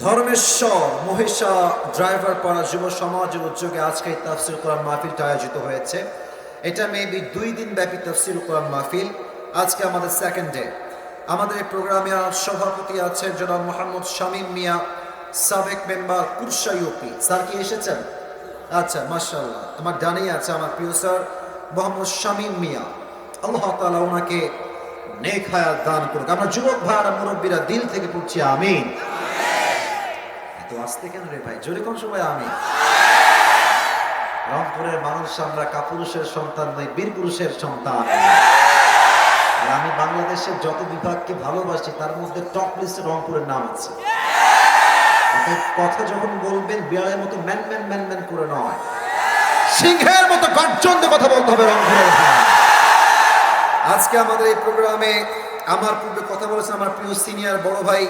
Dharmeshwar মহিষা driver পাড়া যুব সমাজের উদ্যোগে আজকে তাফসির কোরআন মাহফিলটা আয়োজিত হয়েছে। এটা মেবি 2 দিন ব্যাপী তাফসির কোরআন মাহফিল। আজকে আমাদের সেকেন্ড ডে। আমাদের এই প্রোগ্রামে সভাপতি আছেন জনাব মোহাম্মদ শামীম মিয়া, সাবেক মেম্বার কুরসা ইউপি। স্যার কি এসেছেন? আচ্ছা, মাশাআল্লাহ। আমার ডানেই আছে আমার প্রিয় স্যার মোহাম্মদ শামীম মিয়া। আল্লাহ তাআলা ওনাকে নেক হায়াত দান করুক। আমরা যুবক ভাইরা মুরব্বীরা দিল থেকে পড়ছি আমিন। তো আসতে কেন রে ভাই, জোরে কোন সময় আমি রংপুরের মানুষ, আমরা কাপুরুষের সন্তান নই, বীর পুরুষের সন্তান। আর আমি বাংলাদেশের যত বিভাগকে ভালোবাসি তার মধ্যে টপ লিস্টে রংপুরের নাম আছে। কথা যখন বলবেন বিড়ালের মতো ম্যান ম্যান ম্যান ম্যান করে নয়, সিংহের মতো গর্জন দিয়ে কথা বলতে হবে রংপুরের ভাই। আজকে আমাদের এই প্রোগ্রামে আমার পূর্বে কথা বলেছেন আমার প্রিয় সিনিয়র বড় ভাই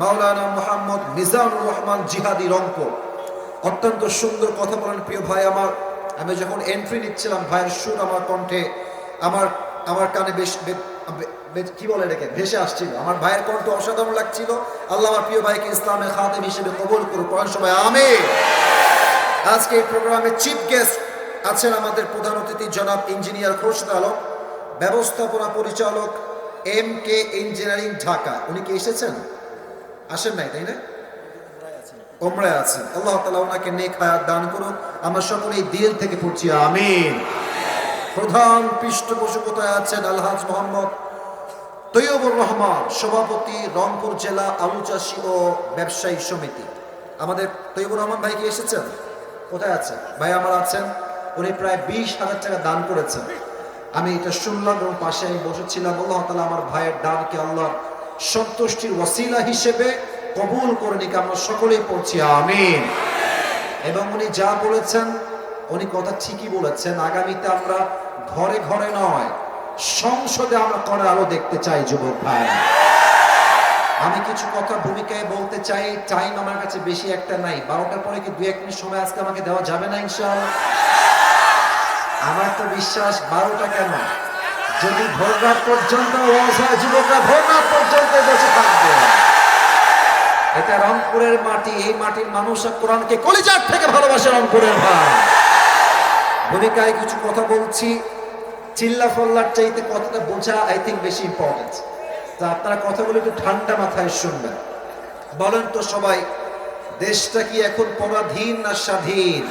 মাওলানা মোহাম্মদ মিজানুর রহমান জিহাদি রংপুর। অত্যন্ত সুন্দর কথা বলেন প্রিয় ভাই আমার। আমি যখন এন্ট্রি নিচ্ছিলাম ভাইয়ের সুর আমার কণ্ঠে আমার কানে বেশ কি বলে এটাকে ভেসে আসছিল। আমার ভাইয়ের কণ্ঠ অসাধারণ লাগছিল। আল্লাহ আমার প্রিয় ভাইকে ইসলামের খাদেম হিসেবে কবুল করুক, কোরআন সবাই আমিন। আজকে এই প্রোগ্রামে চিফ গেস্ট আছেন আমাদের প্রধান অতিথি জনাব ইঞ্জিনিয়ার খোরশেদ আলম, ব্যবস্থাপনা পরিচালক MK ইঞ্জিনিয়ারিং ঢাকা। উনি কি এসেছেন? আসেন নাই, তাই না? ওমরায় আছেন। আল্লাহ তাআলা ওনাকে নেক হায়াত দান করুন। আমরা সকলেই দিল থেকে পড়ছি আমিন। প্রধান পৃষ্ঠপোষকতায় আছেন আলহাজ মোহাম্মদ তৈয়বুর রহমান, সভাপতি রংপুর জেলা আলু চাষী ও ব্যবসায়ী সমিতি। আমাদের তৈয়বুর রহমান ভাই কি এসেছেন? কোথায় আছেন? ভাই আমার আছেন। উনি প্রায় 20,000 টাকা দান করেছেন। আমি এটা শুনলাম এবং পাশে আমি বসেছিলাম। আল্লাহ তাআলা আমার ভাইয়ের দানকে আল্লাহ সন্তুষ্টির ওয়াসিলা হিসেবে কবুল করে নিক। আমরা সকলেই পড়ছি আমিন। এবং উনি যা বলেছেন উনি কথা ঠিকই বলেছেন। আগামীতে আমরা ঘরে ঘরে নয়, সংসদে আমরা করে আলো দেখতে চাই যুবক ভাই। আমি কিছু কথা ভূমিকায় বলতে চাই। টাইম আমার কাছে বেশি একটা নাই। 12টার পরে কি 2-1 মিনিট সময় আজকে আমাকে দেওয়া যাবে না ইনশাআল্লাহ? আমার তো বিশ্বাস 12টা কেন, যদি ভোররাত পর্যন্ত যুবকরা ভোররাত পর্যন্ত বসে থাকবে। এটা রংপুরের মাটি, এই মাটির মানুষ কোরআনকে কলিজার থেকে ভালোবাসে রংপুরের ভাই। ভূমিকায় কিছু কথা বলছি, চিল্লা ফল্লার চাইতে কথাটা বোঝা আই থিঙ্ক বেশি ইম্পর্টেন্ট। তা আপনারা কথাগুলো একটু ঠান্ডা মাথায় শুনবেন। বলেন তো সবাই, দেশটা কি এখন পরাধীন না স্বাধীন?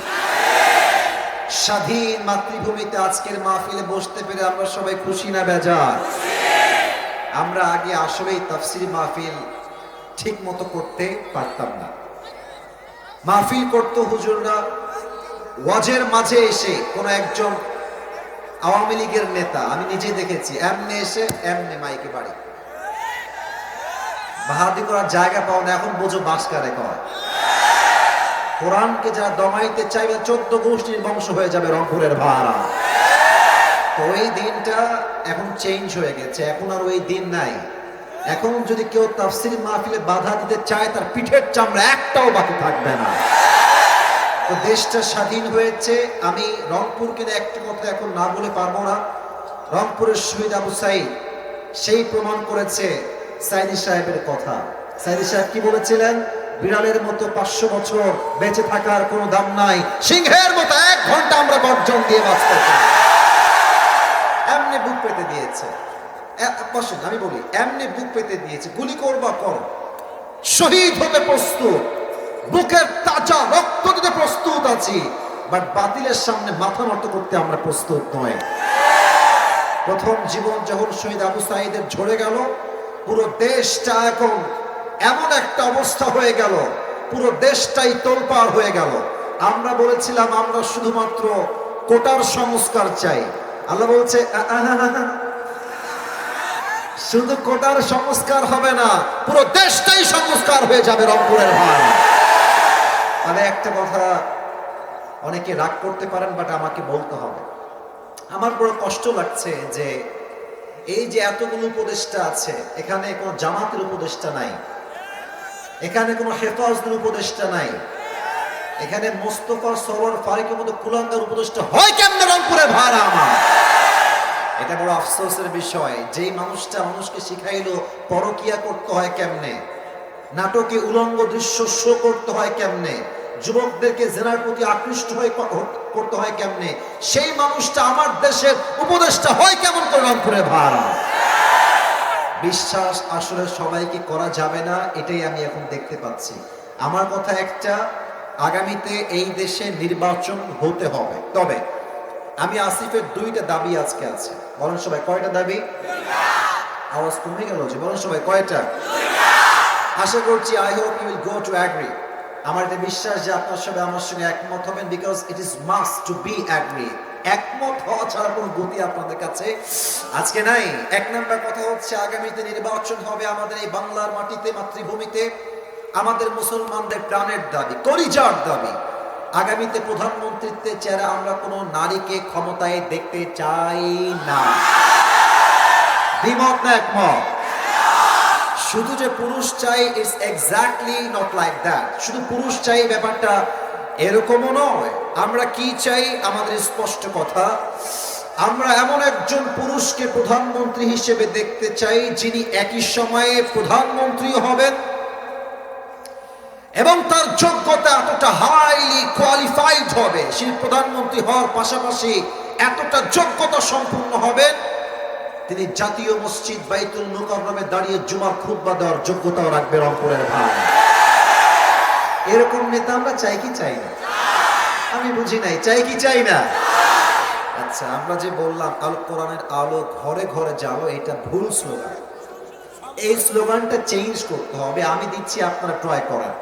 স্বাধীন মাতৃভূমিতে আজকের মাহফিলে বসতে পেরে আমরা সবাই খুশি না বেজার? আমরা আগে আসলেই তাফসীর মাহফিল ঠিক মতো করতে পারতাম না। মাহফিল করত হুজুররা, ওয়াজের মাঝে এসে কোন একজন আওয়ামী লীগের নেতা, আমি নিজে দেখেছি, এমনি এসে এমনি মাইকে বাড়ি বাহাদি করার জায়গা পাও না। এখন বোঝো বাস কারে কয়। কোরআনকে যারা দমাইতে চাইবে 14 গোষ্ঠীর বংশ হয়ে যাবে রংপুরের ভাড়া। তো ওই দিনটা এখন চেঞ্জ হয়ে গেছে, এখন আর ওই দিন নাই। এখন যদি কেউ তাফসীর মাহফিলে বাধা দিতে চায় তার পিঠের চামড়া একটাও বাকি থাকবে না। তো দেশটা স্বাধীন হয়েছে। আমি রংপুরকে একটা কথা এখন না বলে পারবো না। রংপুরের শহীদ আবু সাইদ সেই প্রমাণ করেছে সাইদি সাহেবের কথা। সাইদি সাহেব কি বলেছিলেন? বিড়ালের মতো 500 বছর বেঁচে থাকার কোনো দাম নাই, সিংহের মতো 1 ঘন্টা আমরা গর্জন দিয়ে বাঁচতে চাই। এমনি বুক পেতে দিয়েছে। আমি বলি এমনি বুক পেতে দিয়েছে। গুলি করবা করো, শহীদ হতে প্রস্তুত, বুকের তাজা রক্ত দিতে প্রস্তুত আছি, বাট বাতিলের সামনে মাথা নত করতে আমরা প্রস্তুত নয়। প্রথম জীবন যখন শহীদ আবু সাইদের ঝরে গেল, পুরো দেশটা এখন এমন একটা অবস্থা হয়ে গেল, পুরো দেশটাই তোলপাড় হয়ে গেল। আমরা বলেছিলাম আমরা শুধুমাত্র কোটার সংস্কার চাই। আল্লাহ বলছে শুধু কোটার সংস্কার হবে না, পুরো দেশটাই সংস্কার হয়ে যাবে রংপুরের ভাই। তাহলে একটা কথা, অনেকে রাগ করতে পারেন বাট আমাকে বলতে হবে। আমার বড় কষ্ট লাগছে যে এই যে এতগুলো উপদেষ্টা আছে, এখানে কোনো জামাতের উপদেষ্টা নাই, এখানে কোনো হেফাজতের উপদেষ্টা নাই, এখানে মোস্তফা সরওয়ার ফারুকের মতো কুলাঙ্গার উপদেষ্টা হয় কেমনে রংপুরের ভাড়া আমার? এটা বড় আফসোসের বিষয়। যেই মানুষটা মানুষকে শিখাইলো পরকিয়া করতে হয় কেমনে, নাটকে উলঙ্গ দৃশ্য শো করতে হয় কেমনে, যুবকদেরকে জেনার প্রতি আকৃষ্ট হয়ে করতে হয় কেমনে, সেই মানুষটা আমার দেশের উপদেষ্টা হয় কেমন করে রংপুরের ভাড়া। বিশ্বাস আসলে সবাইকে করা যাবে না, এটাই আমি এখন দেখতে পাচ্ছি। আমার কথা একটা, আগামীতে এই দেশে নির্বাচন হতে হবে। তবে আমি আসিফের দুইটা দাবি আজকে আছে। বলেন সবাই কয়টা দাবি? আওয়াজ কমে গেল যে, বলেন সবাই কয়টা? আশা করছি I hope you will go to agree. আমার এটা বিশ্বাস যে আপনার সবাই আমার সঙ্গে একমত হবেন, because it is must to be agree. একমত হওয়া ছাড়া কোনো গতি আপনাদের কাছে আজকে নাই। এক নাম্বার কথা হচ্ছে, আগামীতে নির্বাচন হবে আমাদের এই বাংলার মাটিতে, মাতৃভূমিতে। আমাদের মুসলমানদের প্রাণের দাবি, কলিজার দাবি, আগামীতে প্রধানমন্ত্রীত্বের চেহারা আমরা কোনো নারীকে ক্ষমতায় দেখতে চাই না। দ্বিমত না একমত? শুধু যে পুরুষ চাই, it's exactly not like that. শুধু পুরুষ চাই ব্যাপারটা এরকমও নয়। আমরা কি চাই আমাদের স্পষ্ট কথা, আমরা এমন একজন পুরুষকে প্রধানমন্ত্রী হিসেবে দেখতে চাই যিনি একই সময়ে প্রধানমন্ত্রী হবেন এবং তার যোগ্যতা এতটা হাইলি কোয়ালিফাইড হবে, সেই প্রধানমন্ত্রী হওয়ার পাশাপাশি এতটা যোগ্যতা সম্পূর্ণ হবেন, তিনি জাতীয় মসজিদ বাইতুল মুকাররমে দাঁড়িয়ে জুমার খুতবা দেওয়ার যোগ্যতাও রাখবে রংপুরের ভাই। এরকম নেতা আমরা চাই কি চাই না? আমি বুঝি নাই, চাই কি চাই না? আচ্ছা, আমরা যে বললাম আল কোরআনের আলো ঘরে ঘরে জ্বালো, এটা ভুল স্লোগান। এই স্লোগানটা চেঞ্জ করতে হবে। আমি দিচ্ছি, আপনারা ট্রাই করেন।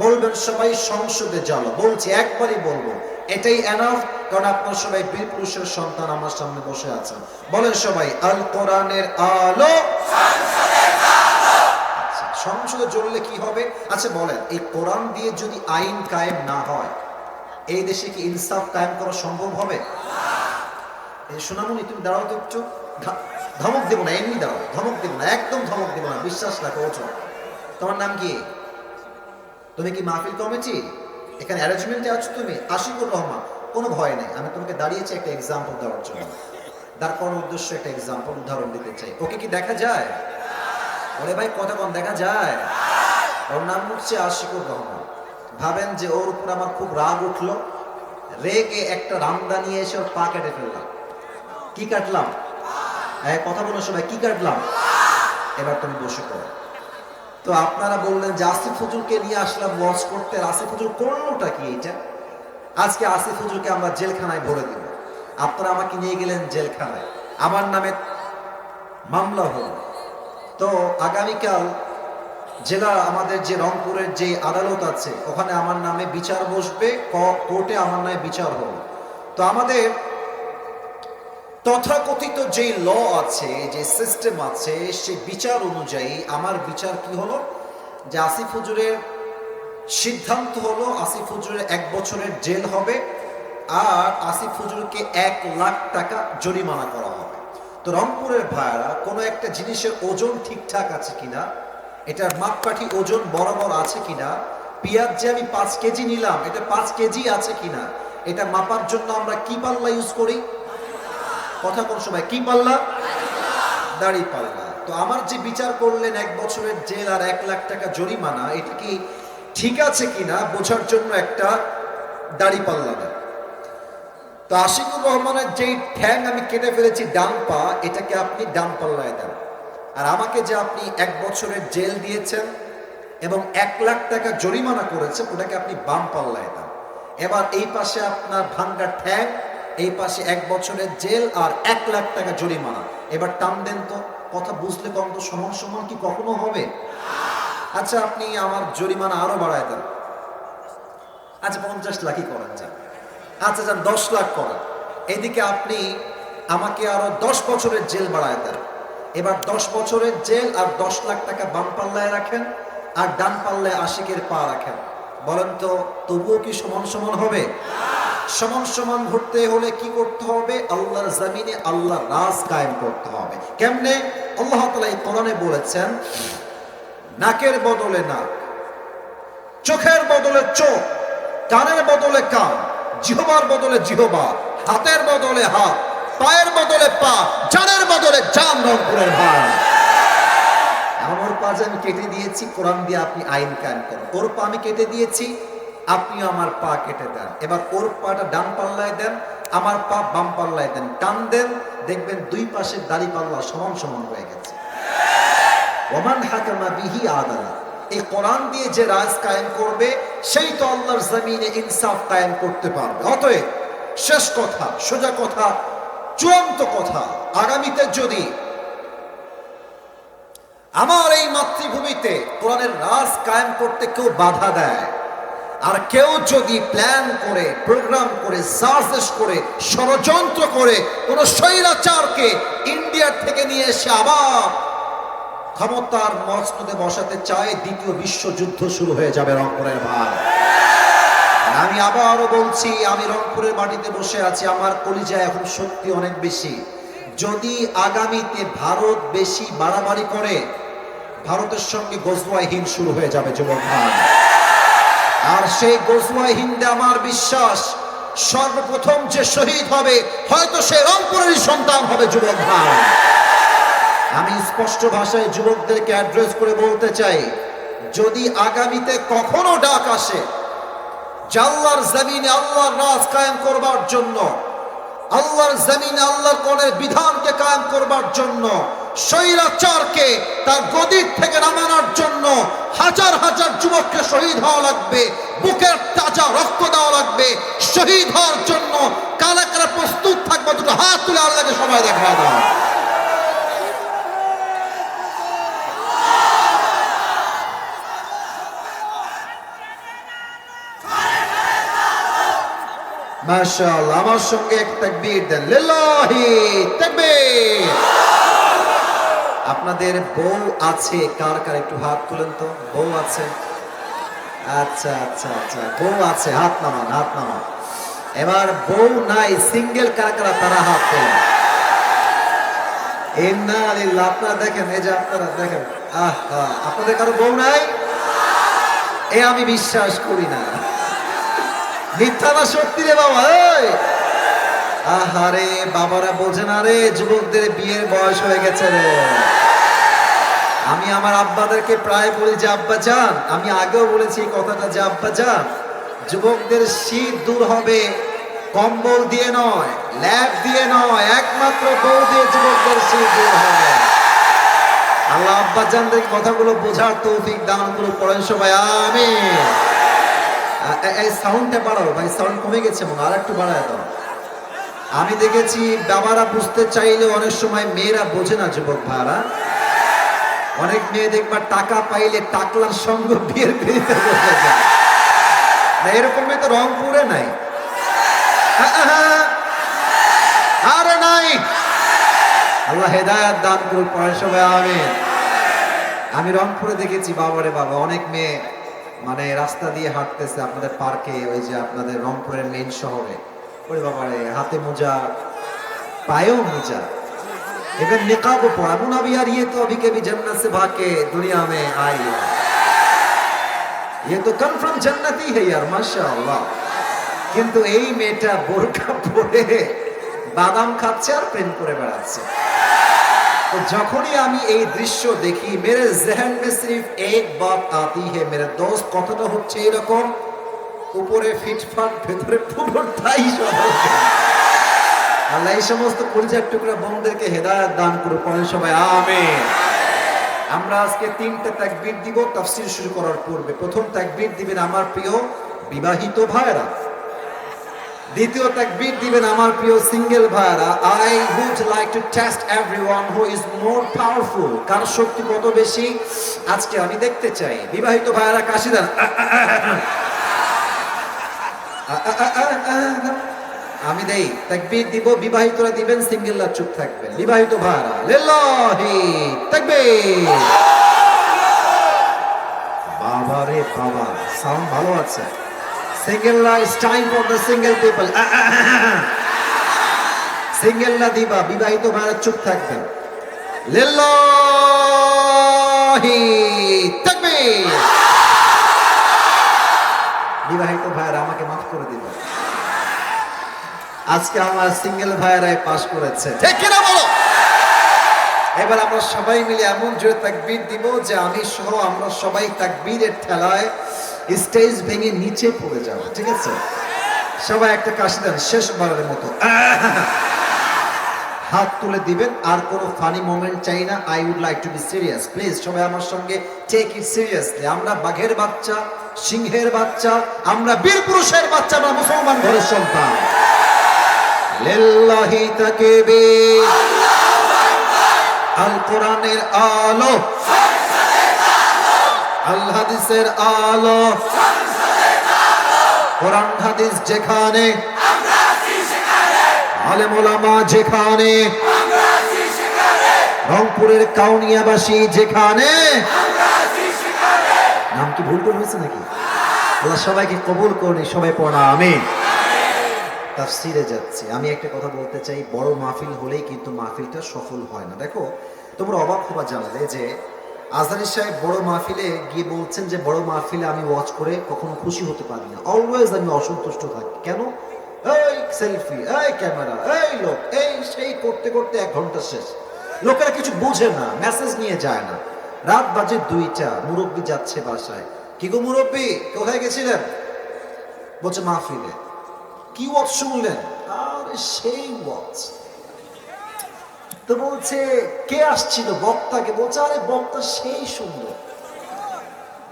বলবেন সবাই সংসদে জ্বালো। বলছি, একবারই বলবো, এটাই এনাফ, কারণ আপনার সবাই বীর পুরুষের সন্তান আমার সামনে বসে আছেন। বলেন সবাই, আল কোরআনের আলো সংসদে জ্বললে কি হবে? আচ্ছা বলেন, এই কোরআন দিয়ে যদি আইন কায়েম না হয়, এই দেশে কি ইনসাফ কায়েম করা সম্ভব হবে? এই সোনামণি, তুমি দাঁড়াও তো একটু। ধমক দেবো না, এমনি দাঁড়াও, ধমক দেবো না, একদম ধমক দেবো না, বিশ্বাস রাখো। তোমার নাম কি? তুমি কি মাহফিল কমিটি এখানে অ্যারেঞ্জমেন্টে আছো? তুমি আশিকুর রহমান। কোনো ভয় নেই, আমি তোমাকে দাঁড়িয়েছি একটা এক্সাম্পল দেওয়ার জন্য। তার কোন উদ্দেশ্য একটা এক্সাম্পল উদাহরণ দিতে চাই। ওকে কি দেখা যায়? ওরে ভাই, কথা কম দেখা যায়? ওর নাম হচ্ছে আশিকুর রহমান। ভাবেন যে ওর উপর আমার খুব রাগ উঠলো, রেগে একটা রামদা নিয়ে এসে ওর পা কেটে ফেললাম। কি কাটলাম? কথা বলো সবাই, কি কাটলাম? এবার তুমি বসে করো। তো আপনারা বললেন যে আসিফ হুজুরকে নিয়ে আসলাম ওয়াজ করতে, আসিফ হুজুর করলোটা কি এটা? আজকে আসিফ হুজুরকে আমরা জেলখানায় ভরে দিব। আপনারা আমাকে নিয়ে গেলেন জেলখানায়, আমার নামে মামলা হলো। তো আগামীকাল জেলা আমাদের যে রংপুরের যে আদালত আছে, ওখানে আমার নামে বিচার বসবে, কোর্টে আমার নামে বিচার হলো। তো আমাদের তথাকথিত যে ল আছে, যে সিস্টেম আছে, সেই বিচার অনুযায়ী আমার বিচার কি হলো, যে আসিফ হুজুরের সিদ্ধান্ত হলো আসিফ হুজুরের 1 বছরের জেল হবে আর আসিফ হুজুরকে 1 লাখ টাকা জরিমানা করা হবে। তো রংপুরের ভাইরা, কোনো একটা জিনিসের ওজন ঠিকঠাক আছে কিনা, এটার মাপকাঠি ওজন বরাবর আছে কিনা, পেঁয়াজ যে আমি 5 কেজি নিলাম, এটা 5 কেজি আছে কিনা, এটা মাপার জন্য আমরা কি পাল্লা ইউজ করি? কথা কোন সবাই, কি পাল্লা? দাড়ি পাল্লা। তো আমার যে বিচার করলেন 1 বছরের জেল আর 1 লাখ টাকা জরিমানা, এটা কি ঠিক আছে কিনা বোঝার জন্য একটা দাড়ি পাল্লা দেন। তো আশিকুর রহমানের যেই ঠ্যাং আমি কেটে ফেলেছি ডান পা, এটাকে আপনি ডান পাল্লায় দেন। আর আমাকে যে আপনি 1 বছরের জেল দিয়েছেন এবং 1 লাখ টাকা জরিমানা করেছেন, ওটাকে আপনি বাম পাল্লায় দেন। এবার এই পাশে আপনার ভাঙ্গা ঠ্যাং, এই পাশে 1 বছরের জেল আর 1 লাখ টাকা জরিমানা। এবার টান দেন তো, কথা বুঝলে কম তো, সমান সমান কি কখনো হবে? আচ্ছা, আপনি আমার জরিমানা আরো বাড়ায় দেন। আচ্ছা, 50 লাখই করেন যান। আচ্ছা যান, 10 লাখ করেন। এদিকে আপনি আমাকে আরো 10 বছরের জেল বাড়ায় দেন। এবার 10 বছরের জেল আর 10 লাখ টাকা বাম পাল্লায় রাখেন আর ডান পাল্লায় আশিকের পা রাখেন। বলেন তো, তবুও কি সমান সমান হবে? সমান সমান ঘটতে হলে কি করতে হবে? আল্লাহর জমিনে আল্লাহর রাজ কায়েম করতে হবে। কেমনে? আল্লাহ তাআলা এই কোরআনে বলেছেন, নাকের বদলে নাক, চোখের বদলে চোখ, কানের বদলে কান, জিহ্বার বদলে জিহ্বা, হাতের বদলে হাত, পায়ের বদলে পা, জানের বদলে জান। রংপুরের ভাই, আমার পা যে আমি কেটে দিয়েছি, কোরআন দিয়ে আপনি আইন কায়েম করেন। ওর পা আমি কেটে দিয়েছি, আপনিও আমার পা কেটে দেন। এবার ওর পাটা ডান পাল্লায় দেন, আমার পা বাম পাল্লায় দেন, টান দেন, দেখবেন দুই পাশের দাড়ি পাল্লা সমান সমান হয়ে গেছে। ওমান হাকামা বিহি আদালা, এই কোরআন দিয়ে যে রাজ কায়েম করবে সেই তো আল্লাহর জমিনে ইনসাফ কায়েম করতে পারবে। অতএব শেষ কথা, সোজা কথা, চূড়ান্ত কথা, আগামীতে যদি আমার এই মাতৃভূমিতে কোরআনের রাজ কায়েম করতে কেউ বাধা দেয়, আর কেউ যদি প্ল্যান করে, প্রোগ্রাম করে, সার্চেস করে, ষড়যন্ত্র করে কোন স্বৈরাচারকে ইন্ডিয়ার থেকে নিয়ে এসে আবার ক্ষমতার মসনদে বসাতে চায়, দ্বিতীয় বিশ্বযুদ্ধ শুরু হয়ে যাবে রংপুরের ভাই। আমি আবারও বলছি, আমি রংপুরের মাটিতে বসে আছি, আমার কলিজায় এখন শক্তি অনেক বেশি। যদি আগামীতে ভারত বেশি বাড়াবাড়ি করে, ভারতের সঙ্গে গজওয়ায়ে হিন্দ শুরু হয়ে যাবে যুবক ভাই। আর সেই গজওয়ায়ে হিন্দে আমার বিশ্বাস সর্বপ্রথম যে শহীদ হবে হয়তো সে রংপুরেরই সন্তান হবে যুবক ভাই। আমি স্পষ্ট ভাষায় যুবকদেরকে অ্যাড্রেস করে বলতে চাই, যদি আগামীতে কখনো ডাক আসে আল্লাহর জমিনে আল্লাহর রাজ কায়েম করবার জন্য, আল্লাহর জমিনে আল্লাহর কোরআনের বিধানকে কায়েম করবার জন্য, স্বৈরাচারকে তার গদির থেকে নামানোর জন্য হাজার হাজার যুবককে শহীদ হওয়া লাগবে, বুকের তাজা রক্ত দেওয়া লাগবে। শহীদ হওয়ার জন্য কারা কারা প্রস্তুত থাকবে, দুটো হাত তুলে আল্লাহকে সময় দেখা দাও। মাশাআল্লাহ, আমার সঙ্গে এক তাকবীর দেন, লিল্লাহি তাকবীর। আপনাদের বউ আছে কার কার, একটু হাত তুলেন তো। বউ আছে? আচ্ছা আচ্ছা আচ্ছা, বউ আছে, হাত নামান, হাত নামান। এবার বউ নাই, সিঙ্গেল কারা কারা, তারা হাত তোলেন। ইন্না লিল্লাহ। আপনারা দেখেন, এই যে আপনারা দেখেন, আপনাদের কারো বউ নাই? এ আমি বিশ্বাস করি না। মিথ্যা না সত্যি রে বাবা? আহারে বাবারা বোঝে না রে, যুবকদের বিয়ের বয়স হয়ে গেছে রে। আমি আমার আব্বাদেরকে প্রায় বলি যে আব্বা যান, আমি আগেও বলেছি এই কথাটা যে আব্বা যান, যুবকদের শীত দূর হবে কম্বল দিয়ে নয়, ল্যাব দিয়ে নয়, একমাত্র বউ দিয়ে যুবকদের শীত দূর হবে। আল্লাহ আব্বা জানদের কথাগুলো বোঝার তৌফিক দান করুন, পড়েন সবাই আমিন। এই সাউন্ডটা বাড়াও ভাই, সাউন্ড কমে গেছে মনে, আর একটু বাড়ায় দাও। আমি দেখেছি বাবারা বুঝতে চাইলে অনেক সময় মেয়েরা বোঝে না যুবক ভাইরা। অনেক মেয়ে দেখবার টাকা পাইলে টাকলার সঙ্গ বিয়ের পিড়িতে বসে যায় না, এরকম মেয়ে তো রংপুরে নাই। আরে নাই, আল্লাহ হেদায়েত দান করুন, পড়েন সবাই আমিন। আমি রংপুরে দেখেছি বাবারে বাবা, অনেক মেয়ে মানে রাস্তা দিয়ে হাঁটতেছে আপনাদের পার্কে, ওই যে আপনাদের রংপুরের মেইন শহরে, ওরে বাবারে হাতে মোজা, পায়েও মোজা, इवन निकाब पड़ा। अबू नबी यार ये तो अभी के भी जन्नत से भाग के दुनिया में आई है, ये तो कन्फर्म जन्नती है यार माशाअल्लाह। কিন্তু এই মেয়েটা বোরকা পরে বাদাম খাচ্ছে আর প্রেম করে বেড়াচ্ছে। तो যখনই আমি এই দৃশ্য দেখি मेरे जहन में सिर्फ एक बात आती है मेरे दोस्त, কথাটা হচ্ছে এরকম, উপরে ফিটফাট ভেতরে পুরোটাই সহজ। আল্লাহ এই সমস্ত কলিজার টুকরা বোনদেরকে হেদায়েত দান করুন, পড়েন সবাই আমিন। আমরা আজকে তিনটা তাকবীর দিব তাফসীর শুরু করার পূর্বে। প্রথম তাকবীর দিবেন আমার প্রিয় বিবাহিত ভাইরা, দ্বিতীয় তাকবীর দিবেন আমার প্রিয় সিঙ্গেল ভাইরা। I would like to test everyone who is more powerful, কার শক্তি কত বেশি আজকে আমি দেখতে চাই। বিবাহিত ভাইরা কাশি দেন, আমি দেই তাকবীর দিব, বিবাহিতরা দিবেন, সিঙ্গেলরা চুপ থাকবেন। বিবাহিত ভাইরা লিল্লাহি তাকবীর। বাবা রে বাবা, সাউন্ড ভালো আছে। সিঙ্গেলরা, it's time for the single people. সিঙ্গেলরা দিবা, বিবাহিত ভাইরা চুপ থাকবেন। লিল্লাহি তাকবীর। বিবাহিত ভাইরা আমাকে মাফ করে দিবেন, আজকে আমার সিঙ্গেল ভাইরাই পাস করেছে, ঠিক কিনা বলো? এবার আমরা সবাই মিলে এমন জোরে তাকবীর দিব যে আমি সহ আমরা সবাই তাকবীরের ঠেলায় স্টেজ ভেঙে নিচে পড়ে যাব, ঠিক আছে? সবাই একটা কাশি দেন শেষবারের মতো, হাত তুলে দিবেন। আর কোনো ফানি মোমেন্ট চাই না। I would like to be serious, please সবাই আমার সঙ্গে টেক ইট সিরিয়াসলি। আমরা বাঘের বাচ্চা, সিংহের বাচ্চা, আমরা বীর পুরুষের বাচ্চা, আমরা মুসলমান ঘরের সন্তান। লিল্লাহি তাকবীর, আল কোরআনের আলো, আল হাদিসের আলো, কোরআন হাদিস যেখানে, আলেম ওলামা যেখানে, রংপুরের কাউনিয়াবাসী যেখানে। নাম কি ভুল করে হয়েছে নাকি? আল্লাহ সবাইকে কবুল করুন, সবাই পড়া আমিন। তাফসিরে যাচ্ছি। আমি একটা কথা বলতে চাই, বড় মাহফিল হলেই কিন্তু মাহফিলটা সফল হয় না। দেখো, তোমরা অবাক হবা জানলে যে আজহারী সাহেব বড় মাহফিলে গিয়ে বলছেন যে বড় মাহফিলে আমি ওয়াচ করে কখনো খুশি হতে পারি না, অলওয়েজ আমি অসন্তুষ্ট থাকি। কেন? এই সেলফি, এই ক্যামেরা, এই লোক, এই সেই করতে করতে 1 ঘন্টা শেষ। লোকেরা কিছু বোঝে না, মেসেজ নিয়ে যায় না। রাত বাজে 2টা, মুরব্বী যাচ্ছে বাসায়। কি গো মুরব্বী, কোথায় গেছিলেন? বলছে মাহফিলে। কি ওয়াজ শুনলেন? আরে সেই ওয়াজ। তো বলছে কে আসছিল? বক্তাকে। বলছে আরে বক্তা সেই সুন্দর।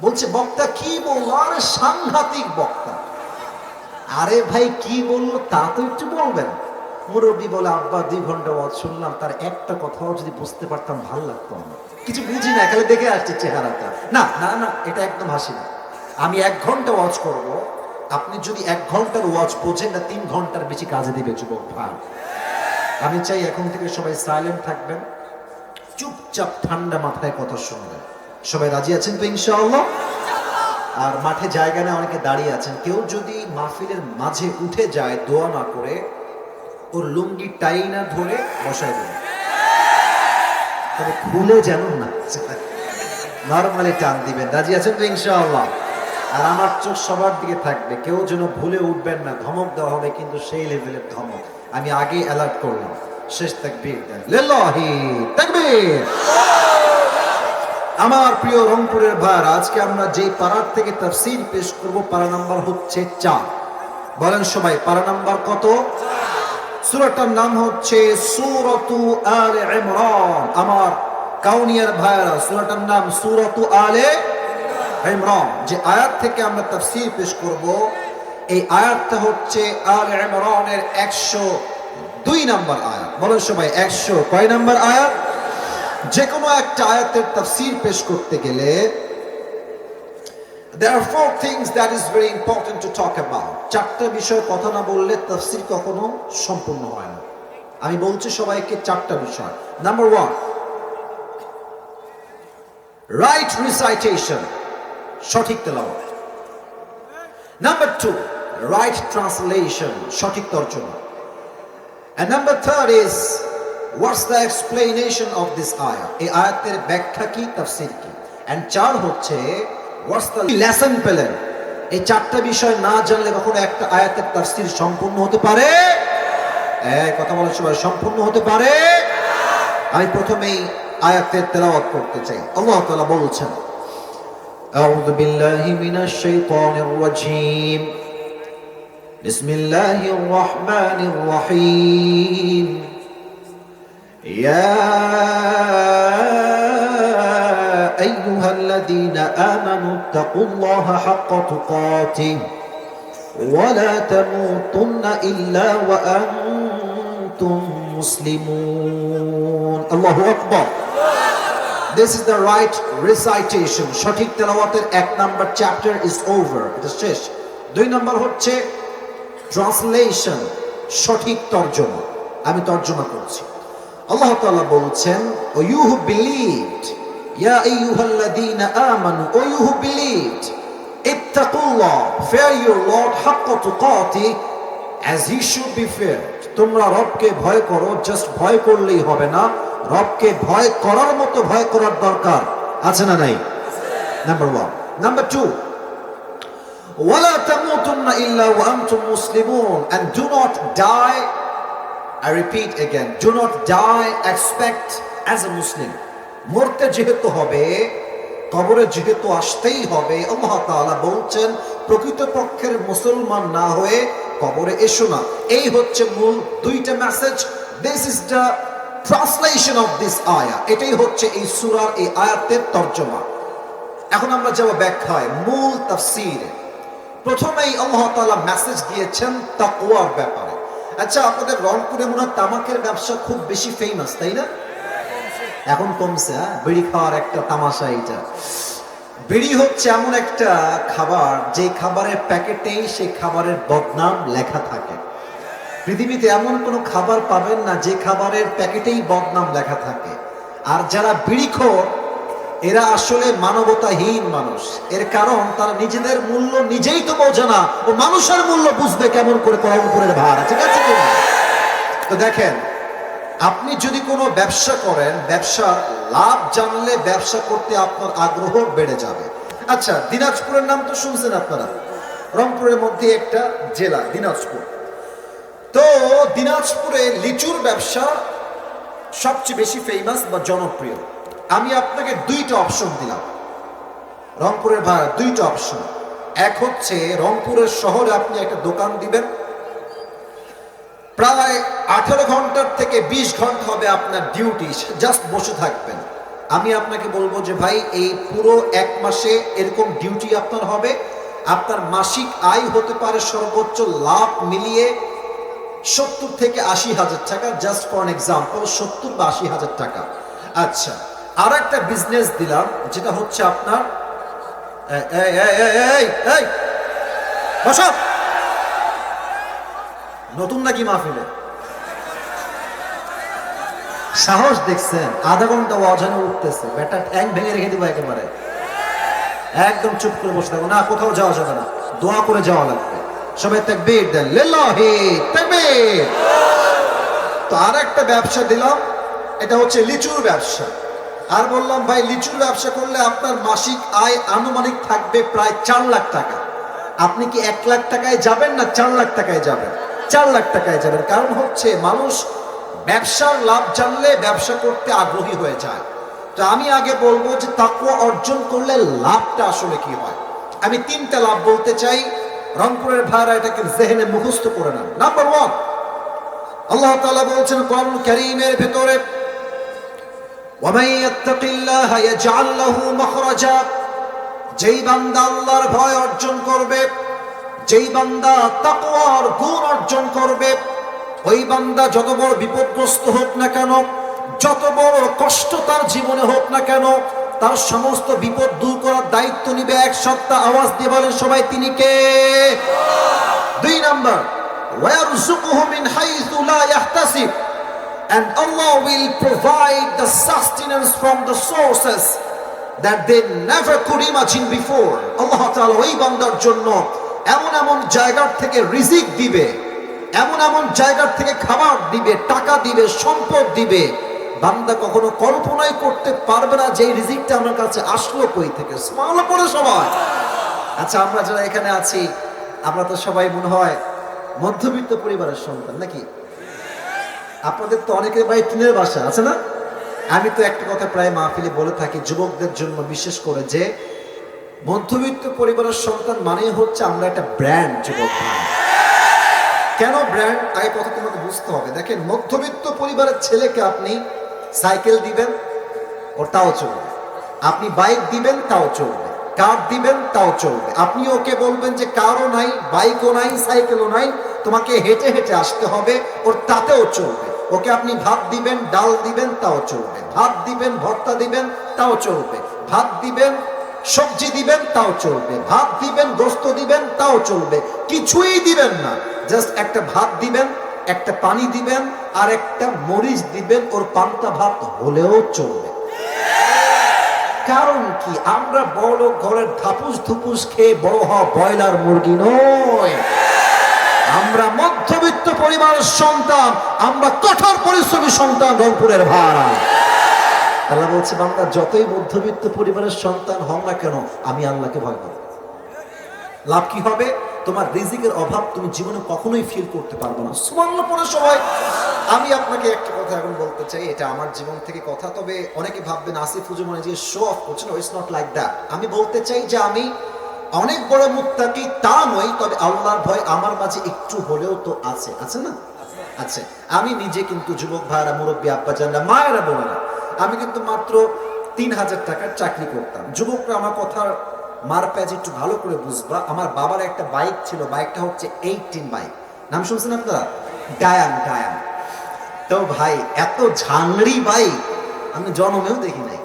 বলছে বক্তা কি বললো? আরে সাংঘাতিক বক্তা। আরে ভাই কি বললো তা তো একটু বলবেন। মুরব্বী বলে আব্বা 2 ঘন্টা ওয়াজ শুনলাম, তার একটা কথাও যদি বুঝতে পারতাম ভালো লাগতো আমার। কিছু বুঝি না, খালি দেখে আসছে চেহারাটা। না না না, এটা একদম হাসি না। আমি 1 ঘন্টা ওয়াজ করব, আপনি যদি 1 ঘন্টার ওয়াজ বোঝেন না 3 ঘন্টার বেশি কাজে দিবে যুবক ভাই। আমি চাই এখন থেকে সবাই সাইলেন্ট থাকবেন, চুপচাপ ঠান্ডা মাথায় কথা শুনবেন। সবাই রাজি আছেন তো ইনশাআল্লাহ? আর মাঠে জায়গা না, অনেকে দাঁড়িয়ে আছেন। কেউ যদি মাহফিলের মাঝে উঠে যায় দোয়া না করে, ওর লুঙ্গি টাই না ধরে বসায় দেবে, তবে খুলে যেন না, নরমালি টান দিবেন। রাজি আছেন তো ইনশাআল্লাহ? আর আমার চোখ সবার দিকে থাকবে, কেউ যেন ভুলে উঠবেন না। ধমক দেওয়া হবে কিন্তু সেই লেভেলের ধমক। আমি আগে অ্যালার্ট করলাম। শেষ তাকবীর দেন, লিল্লাহি তাকবীর। আমার প্রিয় রংপুরের ভাইরা, আজকে আমরা যে পাড়ার থেকে তাফসীর পেশ করব, পাড়া নাম্বার হচ্ছে 4। বলেন সবাই, পাড়া নাম্বার কত? সূরাটার নাম হচ্ছে সূরাতু আলে ইমরান। আমার কাউনিয়ার ভাইরা, সূরাটার নাম সূরাতু আলে ইমরান। যে আয়াত থেকে আমরা তাফসীর পেশ করব, এই আয়াতটা হচ্ছে আলে ইমরানের 102 নম্বর আয়াত। বলেন সবাই 100 কয় নম্বর আয়াত? যে কোনো একটা আয়াতের তাফসীর পেশ করতে গেলে there are 4 things that is very important to talk about. 4টা বিষয় কথা না বললে তাফসীর কখনো সম্পূর্ণ হয় না। আমি বলছি সবাইকে 4টা বিষয়। নাম্বার 1, right recitation, সঠিক তেলাওয়াত। নাম্বার 2, right translation, সঠিক তর্জমা। And number 3 is what's the explanation of this ayah? এই আয়াতের ব্যাখ্যা কি, তাফসীর কি। and 4 হচ্ছে what's the lesson পেলেন। এই 4টা বিষয় না জানলে কখনো একটা আয়াতের তাফসীর সম্পূর্ণ হতে পারে? কথা বলার সময় সম্পূর্ণ হতে পারে? আমি প্রথমেই আয়াতের তেলাওয়াত করতে চাই। আল্লাহ তাআলা বলছেন, আউযু বিল্লাহি মিনাশ শাইতানির রাজীম, বিসমিল্লাহির রহমানির রহিম। ইয়া আইয়ুহাল্লাযীনা আমানু তাকুল্লাহা হাক্কা তুকাতিহি ওয়া লা তামুতুন্না ইল্লা ওয়া আনতুম মুসলিমুন। আল্লাহু আকবার। This is the right recitation. সঠিক তেলাওয়াতের 1 নাম্বার চ্যাপ্টার is over, এটা শেষ। 2 নাম্বার হচ্ছে ট্রান্সলেশন, সঠিক তর্জমা। আমি তর্জমা করছি। আল্লাহ তাআলা বলছেন, ও ইউ হু বিলিভড, ইয়া আইয়ুহাল্লাযীনা আমানু, ও ইউ হু বিলিভড, ইত্তাকুল্লাহ, fear your Lord হাক্কা তুকাতিহি, as he should be feared। তোমরা রবকে ভয় করো, জাস্ট ভয় করলেই হবে না, রবকে ভয় করার মতো ভয় করার দরকার আছে না নাই? নাম্বার 1। নাম্বার 2, ওয়ালা তামুতুন্না ইল্লা ওয়া আনতুম মুসলিমুন, and do not die, I repeat again, do not die, expect as a Muslim মরতে যেহেতু হবে, কবরে যেহেতু আসতেই হবে, আল্লাহ তাআলা বলছেন প্রকৃতপক্ষের মুসলমান না হয়ে কবরে এসো না। এই হচ্ছে মূল দুইটা message. This is the translation of this আয়া। এটাই হচ্ছে এই সূরার এই আয়াতের তর্জমা। এখন আমরা যাব ব্যাখ্যায়, মূল তাফসীরে। প্রথমেই আল্লাহ তাআলা মেসেজ দিয়েছেন তাকওয়ার ব্যাপারে। আচ্ছা, আপনাদের রংপুরে মনে হয় তামাকের ব্যবসা খুব বেশি ফেমাস, তাই না? এখন কমছে। বিড়ি খাওয়ার একটা তামাশা এইটা। বিড়ি হচ্ছে এমন একটা খাবার যে খাবারের প্যাকেটেই সেই খাবারের বদনাম লেখা থাকে। পৃথিবীতে এমন কোনো খাবার পাবেন না যে খাবারের প্যাকেটেই বদনাম লেখা থাকে। আর যারা বিড়িখোর এরা আসলে মানবতাহীন মানুষ। এর কারণ তারা নিজেদের মূল্য নিজেই তো বোঝে না, ও মানুষের মূল্য বুঝবে কেমন করে রংপুরের ভাড়া, ঠিক আছে কিনা? তো দেখেন, আপনি যদি কোনো ব্যবসা করেন, ব্যবসার লাভ জানলে ব্যবসা করতে আপনার আগ্রহ বেড়ে যাবে। আচ্ছা, দিনাজপুরের নাম তো শুনছেন আপনারা, রংপুরের মধ্যে একটা জেলা দিনাজপুর। তো দিনাজপুরে লিচুর ব্যবসা সবচেয়ে বেশি ফেমাস বা জনপ্রিয়। আমি আপনাকে দুইটা অপশন দিলাম রংপুরের ভাড়া, দুইটা অপশন। এক হচ্ছে রংপুরের শহরে আপনি একটা দোকান দিবেন, প্রায় 18 ঘন্টার থেকে 20 ঘন্টা হবে আপনার ডিউটি, জাস্ট বসে থাকবেন। আমি আপনাকে বলবো যে ভাই, এই পুরো 1 মাসে এরকম ডিউটি আপনার হবে। আপনার মাসিক আয় হতে পারে সর্বোচ্চ লাভ মিলিয়ে 70 থেকে 80 হাজার টাকা, জাস্ট ফর এন এক্সাম্পল 70 বা 80 হাজার টাকা। আচ্ছা, আর একটা বিজনেস দিলাম যেটা হচ্ছে আপনার বসো, নতুন নাকি মাহফিলে? সাহস দেখছেন? আধা ঘন্টা অজানে উঠতেছে, বেটা ঠ্যাং ভেঙে রেখে দিব একেবারে। একদম চুপ করে বসে থাকো না, কোথাও যাওয়া যাবে না, দোয়া করে যাওয়া লাগবে। সবাই তাকবীর দেন, লিল্লাহি তাকবীর। তো আর একটা ব্যবসা দিলাম, এটা হচ্ছে লিচুর ব্যবসা। আর বললাম ভাই, লিচুর ব্যবসা করলে আপনার মাসিক আয় আনুমানিক থাকবে প্রায় 4 লাখ টাকা। আপনি কি 1 লাখ টাকায় যাবেন না 4 লাখ টাকায় যাবেন? 4 লাখ টাকায় যাবেন। কারণ হচ্ছে মানুষ ব্যবসার লাভ জানলে ব্যবসা করতে আগ্রহী হয়ে যায়। তো আমি আগে বলবো যে তাকওয়া অর্জন করলে লাভটা আসলে কি হয়। আমি 3টা লাভ বলতে চাই, রংপুরের ভাইরা এটাকে জেহেনে মুখস্থ করে নেন। নাম্বার 1, আল্লাহ তাআলা বলছেন কোরআন কারীমের ভিতরে, ওয়ামান ইয়াত্তাকিল্লাহা ইয়াজআল লাহু মাখরাজা। যেই বান্দা আল্লাহর ভয় অর্জন করবে, যেই বান্দা তাকওয়ার গুণ অর্জন করবে, ওই বান্দা যত বড় বিপদগ্রস্ত হোক না কেন, যত বড় কষ্ট তার জীবনে হোক না কেন, তার সমস্ত বিপদ দূর করার দায়িত্ব নিবে। এক সপ্তাহ আওয়াজ দিয়ে বলেন সবাই, তিনি কে? 2 নাম্বার, ওয়ারযুকুহু মিন হাইসু লা ইয়াহতাসিব। And Allah will provide the sustenance from the sources that they never could imagine before. Allah Ta'ala ওই বান্দার জন্য এমন এমন জায়গার থেকে রিজিক দিবে, এমন এমন জায়গার থেকে খাবার দিবে, টাকা দিবে, সম্পদ দিবে, বান্দা কখনো কল্পনাই করতে পারবে না যে এই রিজিকটা আমার কাছে আসলো কই থেকে। সুবহানাল্লাহ পড়ে সবাই। আচ্ছা, আমরা যারা এখানে আছি, আমরা তো সবাই মনে হয় মধ্যবিত্ত পরিবারের সন্তান, নাকি? আপনাদের তো অনেকের ভাই টিনের বাসা আছে না? আমি তো একটা কথা প্রায় মাহফিলে বলে থাকি যুবকদের জন্য বিশেষ করে, যে মধ্যবিত্ত পরিবারের সন্তান মানেই হচ্ছে আমরা একটা ব্র্যান্ড যুবক ভাই। কেন ব্র্যান্ড? আগে কথা তোমাকে বুঝতে হবে। দেখেন, মধ্যবিত্ত পরিবারের ছেলেকে আপনি সাইকেল দিবেন, ওর তাও চলবে। আপনি বাইক দিবেন, তাও চলবে। কার দিবেন, তাও চলবে। আপনি ওকে বলবেন যে কারও নাই, বাইকও নাই, সাইকেলও নাই, তোমাকে হেঁটে হেঁটে আসতে হবে, ওর তাতেও চলবে। ওকে আপনি ভাত দিবেন, ডাল দিবেন, তাও চলবে। ভাত দিবেন, ভর্তা দিবেন, তাও চলবে। ভাত দিবেন, সবজি দিবেন, তাও চলবে। ভাত দিবেন, গোস্ত দিবেন, তাও চলবে। কিছুই দিবেন না, জাস্ট একটা ভাত দিবেন, একটা পানি দিবেন, আর একটা মরিচ দিবেন, ওর পান্তা ভাত হলেও চলবে। কারণ কি? আমরা বড় ঘরের ধাপুস ধুপুস খেয়ে বড় হওয়া ব্রয়লার মুরগি নয়। আমরা মধ্যবিত্ত পরিবারের সন্তান, আমরা কঠোর পরিশ্রমী সন্তান, রংপুরের ভাড়া। আল্লাহ বলছে, বান্দা যতই মধ্যবিত্ত পরিবারের সন্তান হও না কেন, আমি আল্লাহকে ভয় করি। লাভ কি হবে? তোমার রিজিকের অভাব তুমি জীবনে কখনোই ফিল করতে পারবে না। সুবহানাল্লাহ পড়ে সবাই। আমি আপনাকে একটা কথা এখন বলতে চাই, এটা আমার জীবন থেকে কথা। তবে অনেকে ভাববেন আসিফ হুজুর মনে যে শো অফ করছেন, ইটস নট লাইক দ্যাট। আমি বলতে চাই যে আমি অনেক বড় মুত্তাকি তা নই, তবে আল্লাহর ভয় আমার মাঝে একটু হলেও তো আছে, আছে না? আচ্ছা, আমি নিজে কিন্তু যুবক ভাইরা, মুরব্বী আব্বাজানরা, মায়েরা, বোনেরা, আমি কিন্তু মাত্র 3,000 টাকার চাকরি করতাম। যুবকরা আমার কথার মার প্যাচ একটু ভালো করে বুঝবা। আমার বাবার একটা বাইক ছিল, বাইকটা হচ্ছে 18 বাইক। নাম শুনছেন আপনারা? ডায়ান, ডায়ান। তো ভাই এত ঝাংড়ি বাইক আমি জন্মেও দেখি নাই।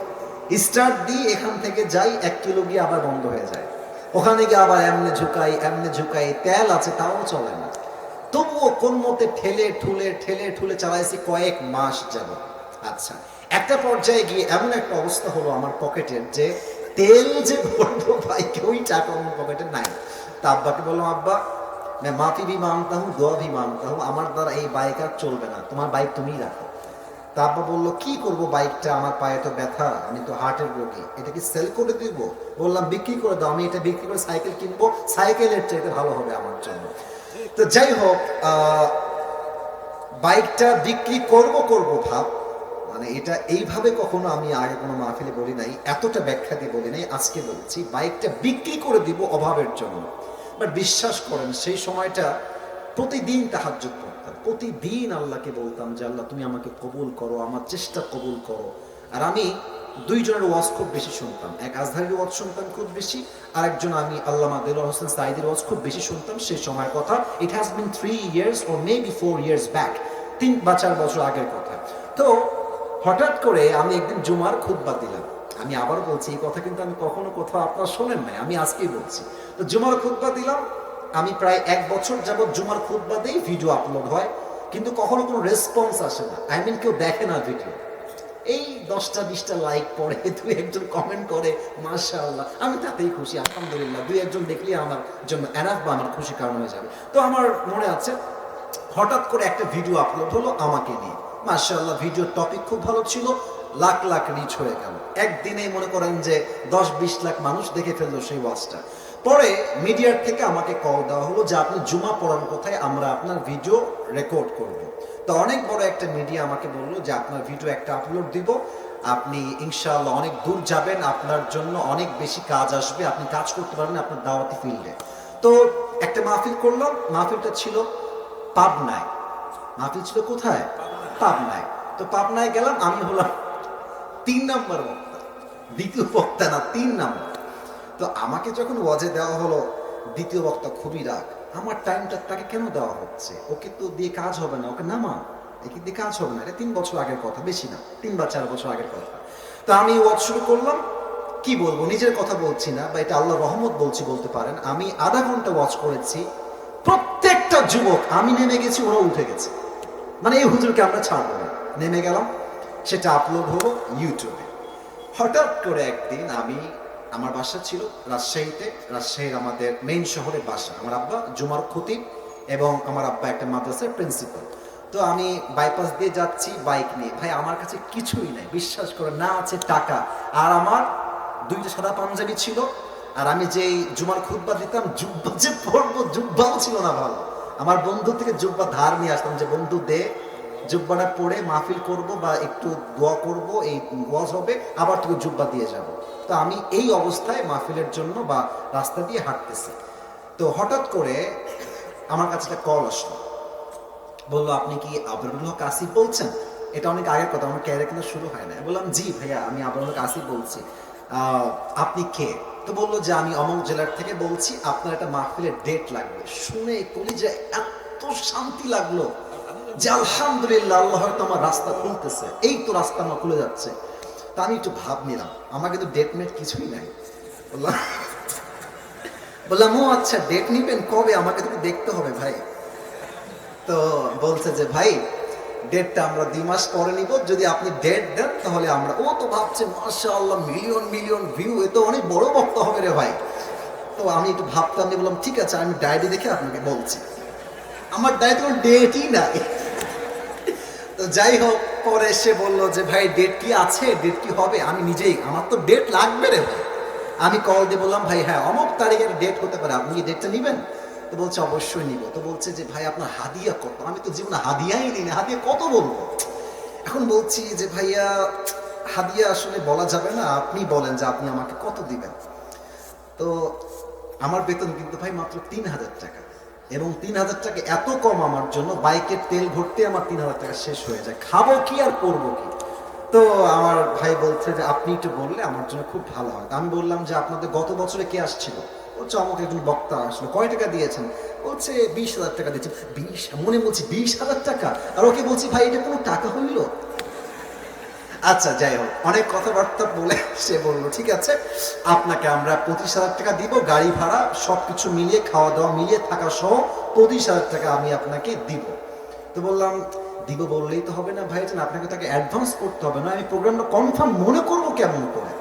স্টার্ট দিয়ে এখান থেকে যাই 1 কিলো গিয়ে আবার বন্ধ হয়ে যায়, ওখানে গিয়ে আবার এমনে ঝুঁকাই, তেল আছে তাও চলে না। তবুও কোন মতে ঠেলে ঠুলে চালাইছি কয়েক মাস যাব। আচ্ছা, একটা পর্যায়ে গিয়ে এমন একটা অবস্থা হলো আমার পকেটের, যে তেল যে ভরবো বাইকে ওই টাকা আমার পকেটে নাই। তা আব্বাকে বললাম, আব্বা मैं माफी भी मांगता हूँ, दुआ भी मांगता हूँ, আমার দ্বারা এই বাইক আর চলবে না, তোমার বাইক তুমিই রাখো। তা আব্বা বললো, কি করব বাইকটা, আমার পায়ে তো ব্যথা, আমি তো হার্টের রোগী, এটা কি সেল করে দিব? বললাম বিক্রি করে দাও, আমি এটা বিক্রি করে সাইকেল কিনবো, সাইকেলের চাইতে ভালো হবে আমার জন্য। তো যাই হোক, বাইকটা বিক্রি করব ভাব, মানে এটা এইভাবে কখনো আমি আগে কোনো মাহফিলে বলি নাই, এতটা ব্যাখ্যা দিয়ে বলি নাই, আজকে বলছি বাইকটা বিক্রি করে দিব অভাবের জন্য। বাট বিশ্বাস করেন সেই সময়টা প্রতিদিন তাহাজ্জুদ পড়তাম, প্রতিদিন আল্লাহকে বলতাম যে আল্লাহ তুমি আমাকে কবুল করো, আমার চেষ্টা কবুল করো। আর আমি দুইজনের ওয়াজ খুব বেশি শুনতাম, এক আজহারের ওয়াজ শুনতাম খুব বেশি, আরেকজন আমি আল্লামা দেলোয়ার হোসেন সাঈদীর ওয়াজ খুব বেশি শুনতাম। সেই সময়ের কথা, it has been 3 years or maybe 4 years back, 3 বা 4 বছর আগের কথা। তো হঠাৎ করে আমি একদিন জুমার খুতবা দিলাম। আমি আবার বলছি, এই কথা কিন্তু আমি কখনো কোথাও আপনারা শোনেন নাই, আমি আজকেই বলছি। তো জুমার খুতবা দিলাম, আমি প্রায় 1 বছর যাবত জুমার খুতবা দেই, ভিডিও আপলোড হয়, কিন্তু কখনো কোনো রেসপন্স আসে না, আই মিন কেউ দেখে না ভিডিও। এই 10টা 20টা লাইক পড়ে, 2-1 জন কমেন্ট করে, মাশাআল্লাহ, আমি তাতেই খুশি, আলহামদুলিল্লাহ, 2-1 জন দেখলে আমার জন্য এনাফ বা আমার খুশি কারণ হয়ে যাবে। তো আমার মনে আছে হঠাৎ করে একটা ভিডিও আপলোড হলো আমাকে নিয়ে, মাশাআল্লাহ, ভিডিওর টপিক খুব ভালো ছিল, লাখ লাখ রিচ হয়ে গেল। একদিনেই মনে করেন যে 10-20 লাখ মানুষ দেখে ফেললো সেই ওয়াজটা। পরে মিডিয়ার থেকে আমাকে কল দেওয়া হলো যে আপনি জুমা পড়ান কোথায়, আমরা আপনার ভিডিও রেকর্ড করব। তো অনেক বড় একটা মিডিয়া আমাকে বললো যে আপনার ভিডিও একটা আপলোড দিব, আপনি ইনশাআল্লাহ অনেক দূর যাবেন, আপনার জন্য অনেক বেশি কাজ আসবে, আপনি কাজ করতে পারবেন আপনার দাওয়াতি ফিল্ডে। তো একটা মাহফিল করলাম, মাহফিলটা ছিল পাবনায়। মাহফিল ছিল কোথায়? পাবনায়। তো পাবনায় গেলাম, আমি হলাম 3 নম্বর বক্তা, দ্বিতীয় বক্তা না, 3 নম্বর। তো আমাকে যখন ওয়াজে দেওয়া হলো, দ্বিতীয় বক্তা খুবই রাগ, আমার টাইমটা তাকে কেন দেওয়া হচ্ছে, ওকে তো দিয়ে কাজ হবে না, ওকে নামা, একে দিয়ে কাজ হবে না, এটা 3 বছর আগের কথা, বেশি না, 3 বা 4 বছর আগের কথা। তো আমি ওয়াজ শুরু করলাম, কি বলবো, নিজের কথা বলছি না, বা এটা আল্লাহর রহমত বলছি বলতে পারেন। আমি আধা ঘন্টা ওয়াজ করেছি, প্রত্যেকটা যুবক, আমি নেমে গেছি ওরা উঠে গেছে, মানে এই হুজুরকে আমরা ছাড়বো না, নেমে গেলাম, সেটা আপলোড হলো ইউটিউবে। হঠাৎ করে একদিন আমার বাসা ছিল রাজশাহীতে, রাজশাহীর আমাদের মেইন শহরে বাসা, আমার আব্বা জুমার খতিব এবং আমার আব্বা একটা মাদ্রাসার প্রিন্সিপাল। তো আমি বাইপাস দিয়ে যাচ্ছি বাইক নিয়ে, ভাই আমার কাছে কিছুই নাই, বিশ্বাস করে, না আছে টাকা, আর আমার 2টা সাদা পাঞ্জাবি ছিল, আর আমি যেই জুমার খুতবা দিতাম, জুব্বা যে পরবো, জুব্বাও ছিল না ভালো। আমার বন্ধু থেকে জুব্বা ধার নিয়ে আসতাম, যে বন্ধু দে, জুব্বাটা পরে মাহফিল করব বা একটু দোয়া করব, এই ওয়াজ হবে, আবার তোকে জুব্বা দিয়ে যাব। তো আমি এই অবস্থায় মাহফিলের জন্য বা রাস্তা দিয়ে হাঁটতেছি। তো হঠাৎ করে আমার কাছে একটা কল আসলো, বললো আপনি কি আবরুল হক আসিফ বলছেন? এটা অনেক আগের কথা, আমার ক্যারিয়ার কিন্তু শুরু হয় না। বললাম জি ভাইয়া, আমি আবরুল হক আসিফ বলছি, আপনি কে? তো বললো যে আমি অমুক জেলার থেকে বলছি, আপনার একটা মাহফিলের ডেট লাগবে। শুনে কলিজায় এত শান্তি লাগলো যে আলহামদুলিল্লাহ, আল্লাহ হয়তো আমার রাস্তা খুলতেছে, এই তো রাস্তা আমার খুলে যাচ্ছে। তা আমি একটু ভাব নিলাম, আমার কিন্তু ডেট মেট কিছুই নাই। বললাম ও আচ্ছা, ডেট নিবেন কবে, আমাকে তো দেখতে হবে ভাই। তো বলছে যে ভাই ডেটটা আমরা 2 মাস পরে নিব, যদি আপনি ডেট দেন তাহলে আমরা। ও তো ভাবছে মাশাআল্লাহ, মিলিয়ন মিলিয়ন ভিউ, এ তো অনেক বড় বক্তা হবে রে ভাই। তো আমি একটু ভাবতাম, আমি বললাম ঠিক আছে, আমি ডায়েরি দেখে আপনাকে বলছি। আমার ডায়েরি কোনো ডেটই নাই। তো যাই হোক, পরে সে বললো যে ভাই ডেট কি আছে, ডেট কি হবে? আমি নিজেই, আমার তো ডেট লাগবে রে ভাই। আমি কল দিয়ে বললাম ভাই হ্যাঁ অমুক তারিখের ডেট হতে পারে, আপনি কি ডেটটা নেবেন? তো বলছে অবশ্যই নিব। তো বলছে যে ভাই আপনার হাদিয়া কত? আমি তো জীবনে হাদিয়াই নিই না, হাদিয়া কত বলবো? এখন বলছি যে ভাইয়া হাদিয়া আসলে বলা যাবে না, আপনি বলেন যে আপনি আমাকে কত দিবেন। তো আমার বেতন কিন্তু ভাই মাত্র ৩,০০০ টাকা, এবং ৩,০০০ টাকা এত কম আমার জন্য, বাইকের তেল ভরতে আমার ৩,০০০ টাকা শেষ হয়ে যায়, খাবো কি আর করবো কি? তো আমার ভাই বলছে যে আপনি একটু বললে আমার জন্য খুব ভালো হয়। আমি বললাম যে আপনাদের গত বছরে কে আসছিল? বলছে আমাকে একজন বক্তা আসলো। কয় টাকা দিয়েছেন? বলছে 20,০০০ টাকা দিয়েছেন। 20, মনে বলছি 20,০০০ টাকা, আর ওকে বলছি ভাই এটা কোনো টাকা হইল? আচ্ছা যাই হোক, অনেক কথাবার্তা বলে সে বললো ঠিক আছে, আপনাকে আমরা 25,০০০ টাকা দিব, গাড়ি ভাড়া সবকিছু মিলিয়ে, খাওয়া দাওয়া মিলিয়ে, থাকা সহ 25,০০০ টাকা আমি আপনাকে দিব। তো বললাম দিব বললেই তো হবে না ভাইজান, আপনাকে তাকে অ্যাডভান্স করতে হবে না, আমি প্রোগ্রামটা কনফার্ম মনে করবো কেমন করে?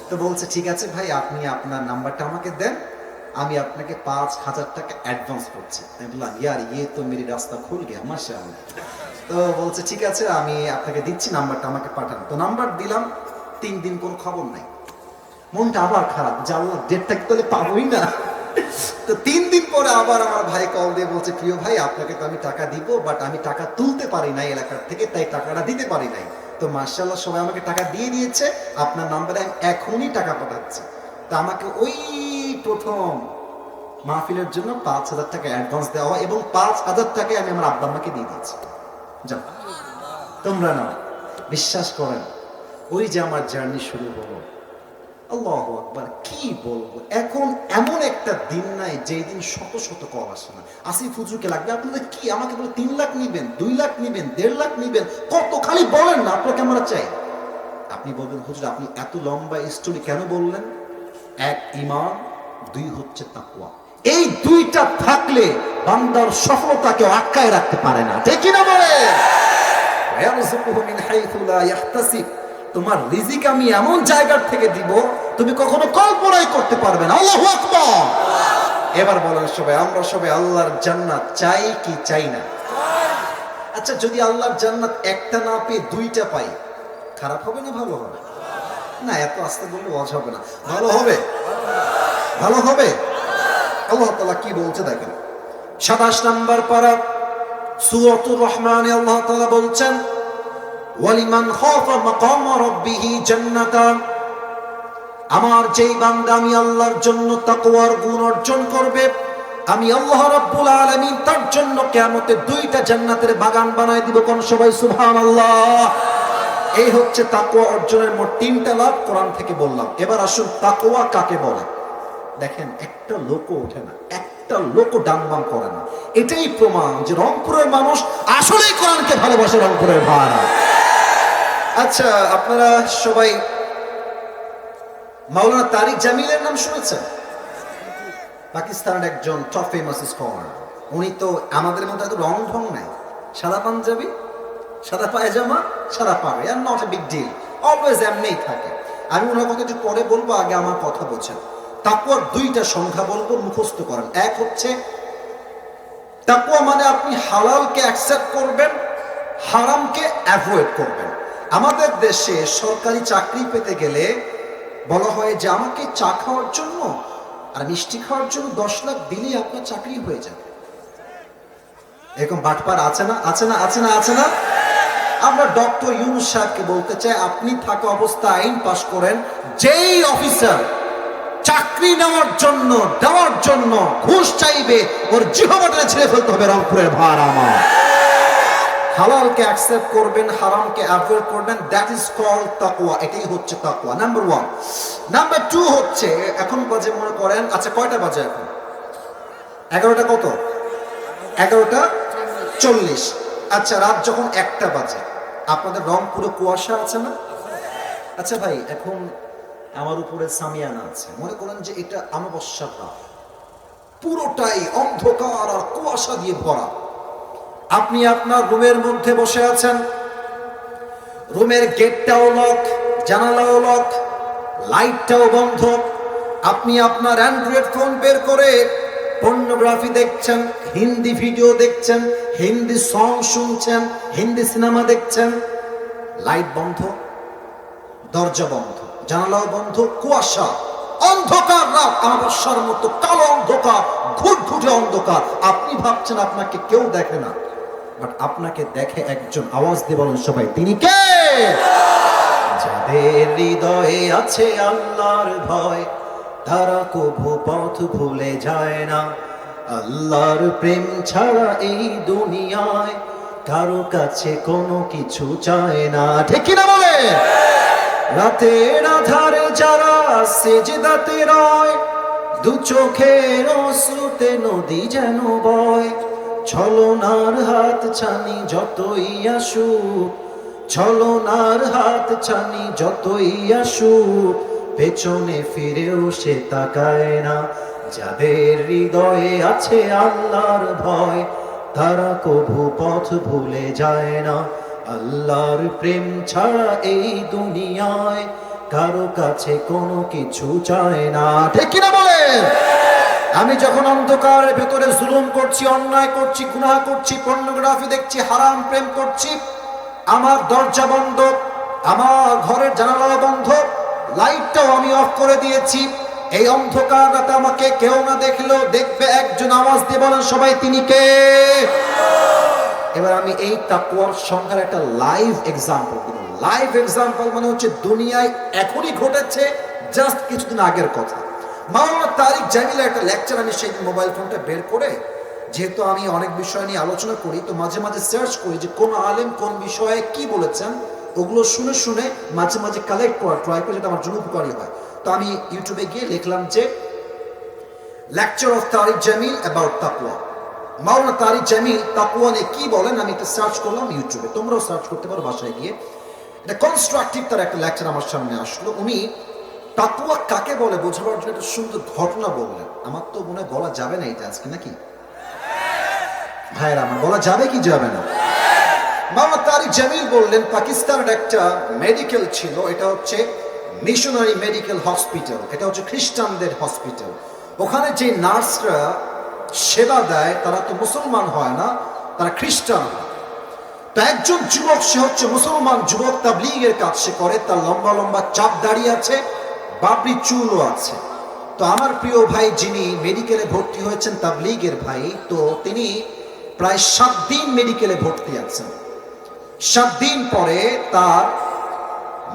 তো বলছে ঠিক আছে ভাই, আপনি আপনার নাম্বারটা আমাকে দেন, আমি আপনাকে 5,০০০ টাকা অ্যাডভান্স করছি। আমি বললাম ইয়ার ইয়ে তো মেরি রাস্তা খুল গিয়া মাশাআল্লাহ। তো বলছে ঠিক আছে আমি আপনাকে দিচ্ছি, নাম্বারটা আমাকে পাঠান। তো নাম্বার দিলাম, 3 দিন কোনো খবর নাই। মনটা আবার খারাপ, যে আল্লাহ ডেটটা কি তাহলে পাবোই না। তো 3 দিন পরে আবার আমার ভাই কল দিয়ে বলছে প্রিয় ভাই আপনাকে তো আমি টাকা দিব, বাট আমি টাকা তুলতে পারি নাই এলাকার থেকে, তাই টাকাটা দিতে পারি নাই। তো মাশাআল্লাহ সবাই আমাকে টাকা দিয়ে দিয়েছে, আপনার নাম্বারে আমি এখনই টাকা পাঠাচ্ছি। তো আমাকে ওই প্রথম মাহফিলের জন্য 5,০০০ টাকা অ্যাডভান্স দেওয়া, এবং 5,০০০ টাকায় আমি আমার আব্বা আম্মাকে দিয়ে দিয়েছি। যাও তোমরা না বিশ্বাস করেন, ওই যে আমার জার্নি শুরু হলো, আল্লাহু আকবার, কি বলবো। এখন এমন একটা দিন নাই যেই দিন শত শত কল আসে না। আসিফ হুজুরকে লাগবে আপনাদের কি, আমাকে বলে 3 লাখ নিবেন, 2 লাখ নিবেন, 1.5 লাখ নিবেন, কত খালি বলেন না আপনাকে আমরা চাই। আপনি বলবেন হুজুর আপনি এত লম্বা স্টোরি কেন বললেন? 1 ঈমান, 2 হচ্ছে তাকওয়া। এই 2টা থাকলে বান্দার সফলতাকে আটকায় রাখতে পারে না, ঠিক কি না বলে? ওয়ারযুকুহু মিন হাইথু লা ইয়াহতাসিব, তোমার রিজিক আমি এমন জায়গার থেকে দিব তুমি কখনো কল্পনাই করতে পারবে না। আল্লাহু আকবার। এবার বলেন সবাই, আমরা সবাই আল্লাহর জান্নাত চাই কি চাই না? আচ্ছা যদি আল্লাহর জান্নাত একটা না পেয়ে 2টা পাই, খারাপ হবে না ভালো হবে? না এত আস্তে বললে ওয়াজ হবে না। ভালো হবে, ভালো হবে। আল্লাহ তাআলা কি বলছে দেখেন, 27 নম্বর পারা সূরাতুর রহমানে আল্লাহ তাআলা বলছেন ওয়ালিমান খাফা মাকাম রাব্বিহি জান্নাতান, আমার যেই বান্দা আমি আল্লাহর জন্য তাকওয়ার গুণ অর্জন করবে, আমি আল্লাহ রাব্বুল আলামিন তার জন্য কিয়ামতে 2টা জান্নাতের বাগান বানায় দিব। কোন সবাই সুবহানাল্লাহ। এই হচ্ছে তাকওয়া অর্জনের মোট 3টা লাভ, কোরআন থেকে বললাম। এবার আসুন তাকওয়া কাকে বলে। দেখেন একটা লোকও ওঠে না, একটা লোকও ডাংবাং করে না। এটাই প্রমাণ যে রংপুরের মানুষ আসলেই কোরআনকে ভালোবাসে, রংপুরের ভাড়া। আচ্ছা আপনারা সবাই মাওলানা তারিক জামিলের নাম শুনেছেন? পাকিস্তানের একজন টপ ফেমাস স্কলার। উনি তো আমাদের মধ্যে এত রং ঢং নাই, সাদা পাঞ্জাবি, সাদা পায়জামা, সাদা পাগড়ি, আর not a big deal, always এমনিই থাকে। আমি ওনার কথা একটু পরে বলবো, আগে আমার কথা বলছেন। তাকওয়ার 2টা সংখ্যা বলবো, মুখস্থ করেন। এক হচ্ছে তাকওয়া মানে আপনি হালালকে অ্যাকসেপ্ট করবেন, হারামকে অ্যাভয়েড করবেন। আমাদের দেশে সরকারি চাকরি পেতে গেলে বলা হয় যে আমাকে চা খাওয়ার জন্য আর মিষ্টি খাওয়ার জন্য 10 লাখ দিলেই আপনার চাকরি হয়ে যাবে। এরকম বাটপার আছে না, আছে না, আছে না, আছে না? আমরা ডক্টর ইউনূস সাহেবকে বলতে চাই, আপনি থাকা অবস্থা আইন পাশ করেন, যেই অফিসার চাকরি নেওয়ার জন্য, দেওয়ার জন্য ঘুষ চাইবে, ওর জিহ্বাটা ছেড়ে ফেলতে হবে। রংপুরের ভার আমার, হালালকে অ্যাকসেপ্ট করবেন, হারামকে অ্যাভয়েড করবেন, দ্যাট ইজ কল্ড তাকওয়া। এটাই হচ্ছে তাকওয়া, নাম্বার 1। নাম্বার 2 হচ্ছে, এখন বাজে মনে করেন, আচ্ছা কয়টা বাজে এখন? 11টা কত? 11টা 40। আচ্ছা রাত যখন 1টা বাজে, আপনাদের রংপুরে কুয়াশা আছে না? আচ্ছা ভাই এখন আমার উপরে সামিয়ানা আছে, মনে করেন যে এটা অমাবস্যার রাত, পুরোটাই অন্ধকার আর কুয়াশা দিয়ে ভরা। আপনি আপনার রুমের মধ্যে বসে আছেন, রুমের গেটটাও লক, জানালাও লক, লাইটটাও বন্ধ। আপনি আপনার অ্যান্ড্রয়েড ফোন বের করে পর্নোগ্রাফি দেখছেন, হিন্দি ভিডিও দেখছেন, হিন্দি সং শুনছেন, হিন্দি সিনেমা দেখছেন। লাইট বন্ধ, দরজা বন্ধ, জানালাও বন্ধ, কুয়াশা, অন্ধকার রাত, অমাবস্যার মতো কালো অন্ধকার, ঘুটঘুটে অন্ধকার। অন্ধকার, আপনি ভাবছেন আপনাকে কেউ দেখে না, বাট আপনাকে দেখে একজন। আওয়াজ দিয়ে বলেন সবাই, তিনি কে? যাদের হৃদয়ে আছে আল্লাহর ভয়, তারা কভু পথ ভুলে যায় না। আল্লাহর প্রেম ছাড়া এই দুনিয়ায় কারো কাছে কোনো কিছু চায় না। ঠিক কিনা বলে? রাতের আধারে যারা সেজদাতে রয়, দু চোখের অশ্রুতে নদী যেন বয়। ছলনার হাত ছানি যতই আসুক, ছলনার হাত ছানি যতই আসুক, পেছনে ফিরেও সে তাকায় না। যাদের হৃদয়ে আছে আল্লাহর ভয়, তারা কভু পথ ভুলে যায় না। আল্লাহর প্রেম ছাড়া এই দুনিয়ায় কারো কাছে কোনো কিছু চায় না। ঠিক কিনা বলেন? আমি যখন অন্ধকারের ভেতরে জুলুম করছি, অন্যায় করছি, গুনাহ করছি, পর্নোগ্রাফি দেখছি, হারাম প্রেম করছি, আমার দরজা বন্ধ, আমার ঘরের জানালা বন্ধ, লাইটটাও আমি অফ করে দিয়েছি। এই অন্ধকার রাতে আমাকে কেউ না দেখলেও দেখবে একজন। আওয়াজ দিয়ে বলেন সবাই, তিনি কে? এবার আমি এই তাকওয়ার সংখ্যার একটা লাইভ এক্সাম্পল দিব। লাইভ এক্সাম্পল মানে হচ্ছে দুনিয়ায় এখনই ঘটেছে, জাস্ট কিছুদিন আগের কথা। মাওলানা তারিক জামিলের একটা লেকচার আমি সেই মোবাইল ফোনটা বের করে, যেহেতু আমি অনেক বিষয় নিয়ে আলোচনা করি, তো মাঝে মাঝে সার্চ করি যে কোন আলেম কোন বিষয়ে কি বলেছেন, ওগুলো শুনে শুনে মাঝে মাঝে কালেক্ট করার ট্রাই করে, যাতে আমার জন্য উপকারী হয়। তো আমি ইউটিউবে গিয়ে লিখলাম যে lecture of Tariq Jamil about তাকওয়া। মাওলানা তারিক জামিল তাকওয়া নিয়ে কি বলেন, আমি এটা সার্চ করলাম ইউটিউবে, তোমরাও সার্চ করতে পারো বাসায় গিয়ে। এটা কনস্ট্রাকটিভ তার একটা লেকচার আমার সামনে আসলো। উনি তাকওয়া কাকে বলে বোঝাবার জন্য একটা সুন্দর ঘটনা বললেন। আমার তো মনে হয় বলা যাবে না এটা আজকে, নাকি ভাইয়েরা আমার? বলা যাবে কি যাবে না? মাওলানা তারিক জামিল বললেন পাকিস্তানের একটা মেডিকেল ছিল, এটা হচ্ছে মিশনারি মেডিকেল হসপিটাল, এটা হচ্ছে খ্রিস্টানদের হসপিটাল। ওখানে যে নার্সরা সেবা দেয় তারা তো মুসলমান হয় না, তারা খ্রিস্টান হয়। তো একজন যুবক, সে হচ্ছে মুসলমান যুবক, তাবলীগের কাজ সে করে, তার লম্বা লম্বা চাপ দাড়ি আছে, বাবরি চুলও আছে। তো আমার প্রিয় ভাই যিনি মেডিকেলে ভর্তি হয়েছেন, তাবলীগের ভাই, তো তিনি প্রায় 7 দিন মেডিকেলে ভর্তি আছেন। 7 দিন পরে তার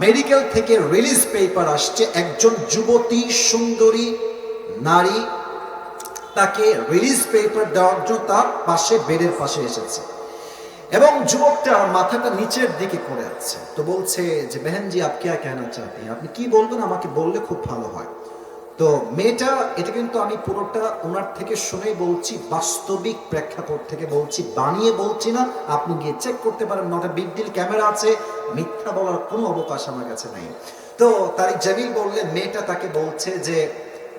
মেডিকেল থেকে রিলিজ পেপার আসছে। একজন যুবতী সুন্দরী নারী তাকে রিলিজ পেপার দেওয়ার জন্য তার পাশে, বেডের পাশে এসেছে, এবং যুবকটা মাথাটা নিচের দিকে করে আছে। তো বলছে যে বেহেনজি আপ क्या कहना चाहते हैं, আপনি কি বলবেন, আমাকে বললে খুব ভালো হয়। তো মেয়েটা, এটা কিন্তু আমি পুরোটা ওনার থেকে শুনেই বলছি, বাস্তবিক প্রেক্ষাপট থেকে বলছি, বানিয়ে বলছি না। আপনি গিয়ে চেক করতে পারেন, not a big deal, camera আছে, মিথ্যা বলার কোনো অবকাশ আমার কাছে নাই। তো তারিক জামিল বললেন, মেয়েটা তাকে বলছে যে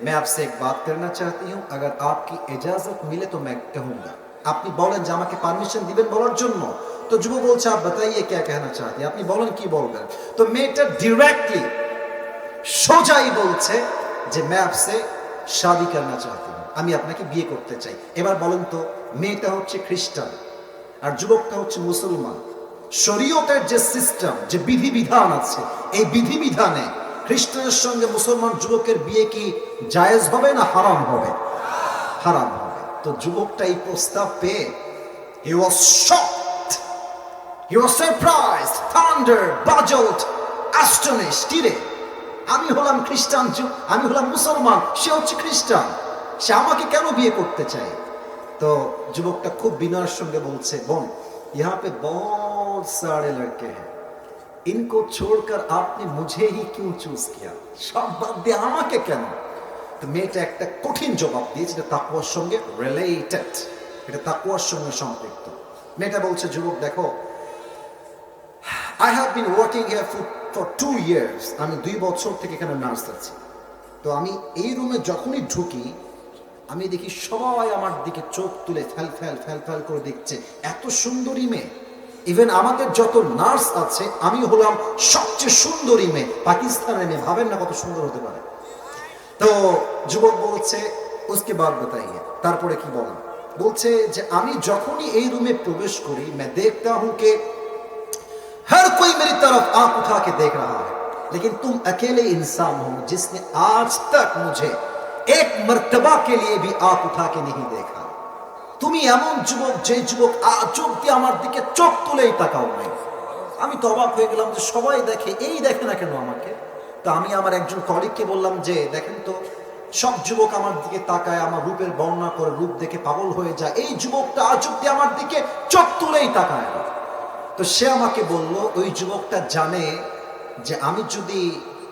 मैं आपसे एक बात करना चाहती हूँ, अगर आपकी इजाजत मिले तो मैं कहूँगा। আপনি বলেন যে আমাকে পারমিশন দিবেন বলার জন্য। তো যুবক বলছে, आप बताइए क्या कहना चाहती हैं, আপনি বলেন কি বলবেন। তো মেয়েটা ডিরেক্টলি সোজাই বলছে যে मैं आपसे शादी करना चाहती हूँ, আমি আপনাকে বিয়ে করতে চাই। এবার বলেন তো, মেয়েটা হচ্ছে খ্রিস্টান আর যুবকটা হচ্ছে মুসলমান। শরীয়তের যে সিস্টেম, যে বিধিবিধান আছে, এই বিধিবিধানে খ্রিস্টানের সঙ্গে মুসলমান যুবকের বিয়ে কি জায়েজ হবে না হারাম হবে? হারাম হবে। তো যুবকটা এই প্রস্তাব পেয়ে he was shocked, he was surprised, thundered, puzzled, astonished. কিরে, আমি হলাম খ্রিস্টান, আমি হলাম মুসলমান, সে হচ্ছে খ্রিস্টান, সে আমাকে কেন বিয়ে করতে চায়? তো যুবকটা খুব বিনয়ের সঙ্গে বলছে, বোন, यहाँ पे बहुत सारे लड़के हैं, इनको छोड़कर आपने मुझे ही क्यों चूज किया, সব বাদ দিয়ে আমাকে কেন? তো মেয়েটা একটা কঠিন জবাব দিয়েছে, এটা তাকওয়ার সঙ্গে রিলেটেড, এটা তাকওয়ার সঙ্গে সম্পৃক্ত। মেয়েটা বলছে, যুবক দেখো, I have been working here for 2 years, আমি 2 বছর থেকে এখানে নার্স আছি। তো আমি এই রুমে যখনই ঢুকি, আমি দেখি সবাই আমার দিকে চোখ তুলে ফ্যাল ফ্যাল ফ্যাল ফ্যাল করে দেখছে, এত সুন্দরী মেয়ে। ইভেন আমাদের যত নার্স আছে, আমি হলাম সবচেয়ে সুন্দরী মেয়ে, পাকিস্তানের মেয়ে, ভাবেন না কত সুন্দর হতে পারে। তো যুবক বলছে, উসকে বাদ বাতাইয়ে, তারপরে কি বলেন? বলছে যে আমি যখনই এই রুমে প্রবেশ করি, मैं देखता हूं कि हर कोई मेरी तरफ आंख उठा के देख रहा है, लेकिन तुम अकेले इंसान हो जिसने आज तक मुझे एक मर्तबा के लिए भी आंख उठा के नहीं देखा। তুমি এমন যুবক, যে যুবক চোখ দিয়ে আমার দিকে চোখ তুলেই তাকাও নাই। আমি তো অবাক হয়ে গেলাম যে সবাই দেখে, এই দেখে না কেন আমাকে? তো আমি আমার একজন কলিগকে বললাম যে দেখেন তো, সব যুবক আমার দিকে তাকায়, আমার রূপের বর্ণনা করে, রূপ দেখে পাগল হয়ে যায়, এই যুবকটা আজ অব্দি আমার দিকে চোখ তুলেই তাকায় না। তো সে আমাকে বলল, ওই যুবকটা জানে যে আমি যদি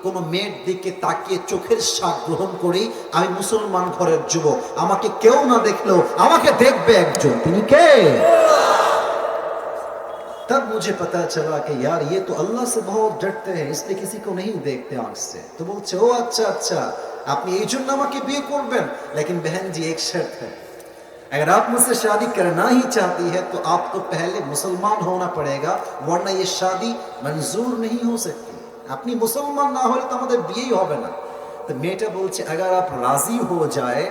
কোনো মেয়ের দিকে তাকিয়ে চোখের স্বাদ গ্রহণ করি, আমি মুসলমান ঘরের যুবক, আমাকে কেউ না দেখলেও আমাকে দেখবে একজন, তিনি কে? तब मुझे पता चला कि यार ये तो अल्लाह से बहुत डरते हैं, इसलिए किसी को नहीं देखते आंख से। तो बोलছে ও अच्छा अच्छा, আপনি এই জন্য আমাকে বিয়ে করবেন, लेकिन बहन जी एक शर्त है, अगर आप मुझसे शादी करना ही चाहती है तो आपको पहले मुसलमान होना पड़ेगा, वरना ये शादी मंजूर नहीं हो सकती। আপনি মুসলমান না হলে তো আমাদের বিয়েই হবে না। তো মেয়েটা বলছে अगर आप राजी हो जाए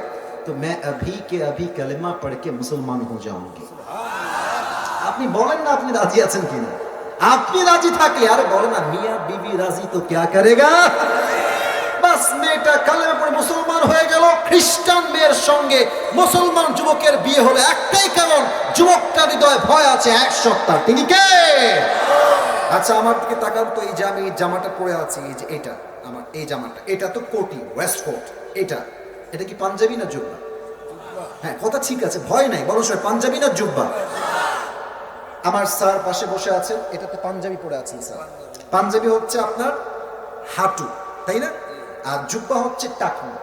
तो मैं अभी के अभी कलमा पढ़ के मुसलमान हो जाऊंगी। আপনি বলেন না আপনি রাজি আছেন কিনা? আপনি রাজি থাকলে, আরে বলেন না মিয়া বিবি রাজি তো क्या करेगा। বাস মেয়েটা কালেমা পড়ে মুসলমান হয়ে গেল। খ্রিস্টান মেয়ের সঙ্গে মুসলমান যুবকের বিয়ে হলো একটাই কারণ, যুবকটার হৃদয়ে ভয় আছে এক সত্তার, তিনি কে? আচ্ছা আমার দিকে তাকান তো, এই যে আমি জামাটা পরে আছি, এই যে এটা আমার এই জামাটা, এটা তো কোটি ওয়েস্ট কোট, এটা কি পাঞ্জাবি না জুব্বা? হ্যাঁ কথা ঠিক আছে, ভয় নাই, বলো সবাই পাঞ্জাবি না জুব্বা? আমার স্যার পাশে বসে আছেন, এটাতে পাঞ্জাবি পরে আছেন স্যার। পাঞ্জাবি হচ্ছে আপনার হাঁটু, তাই না? আর জুব্বা হচ্ছে টাকনু।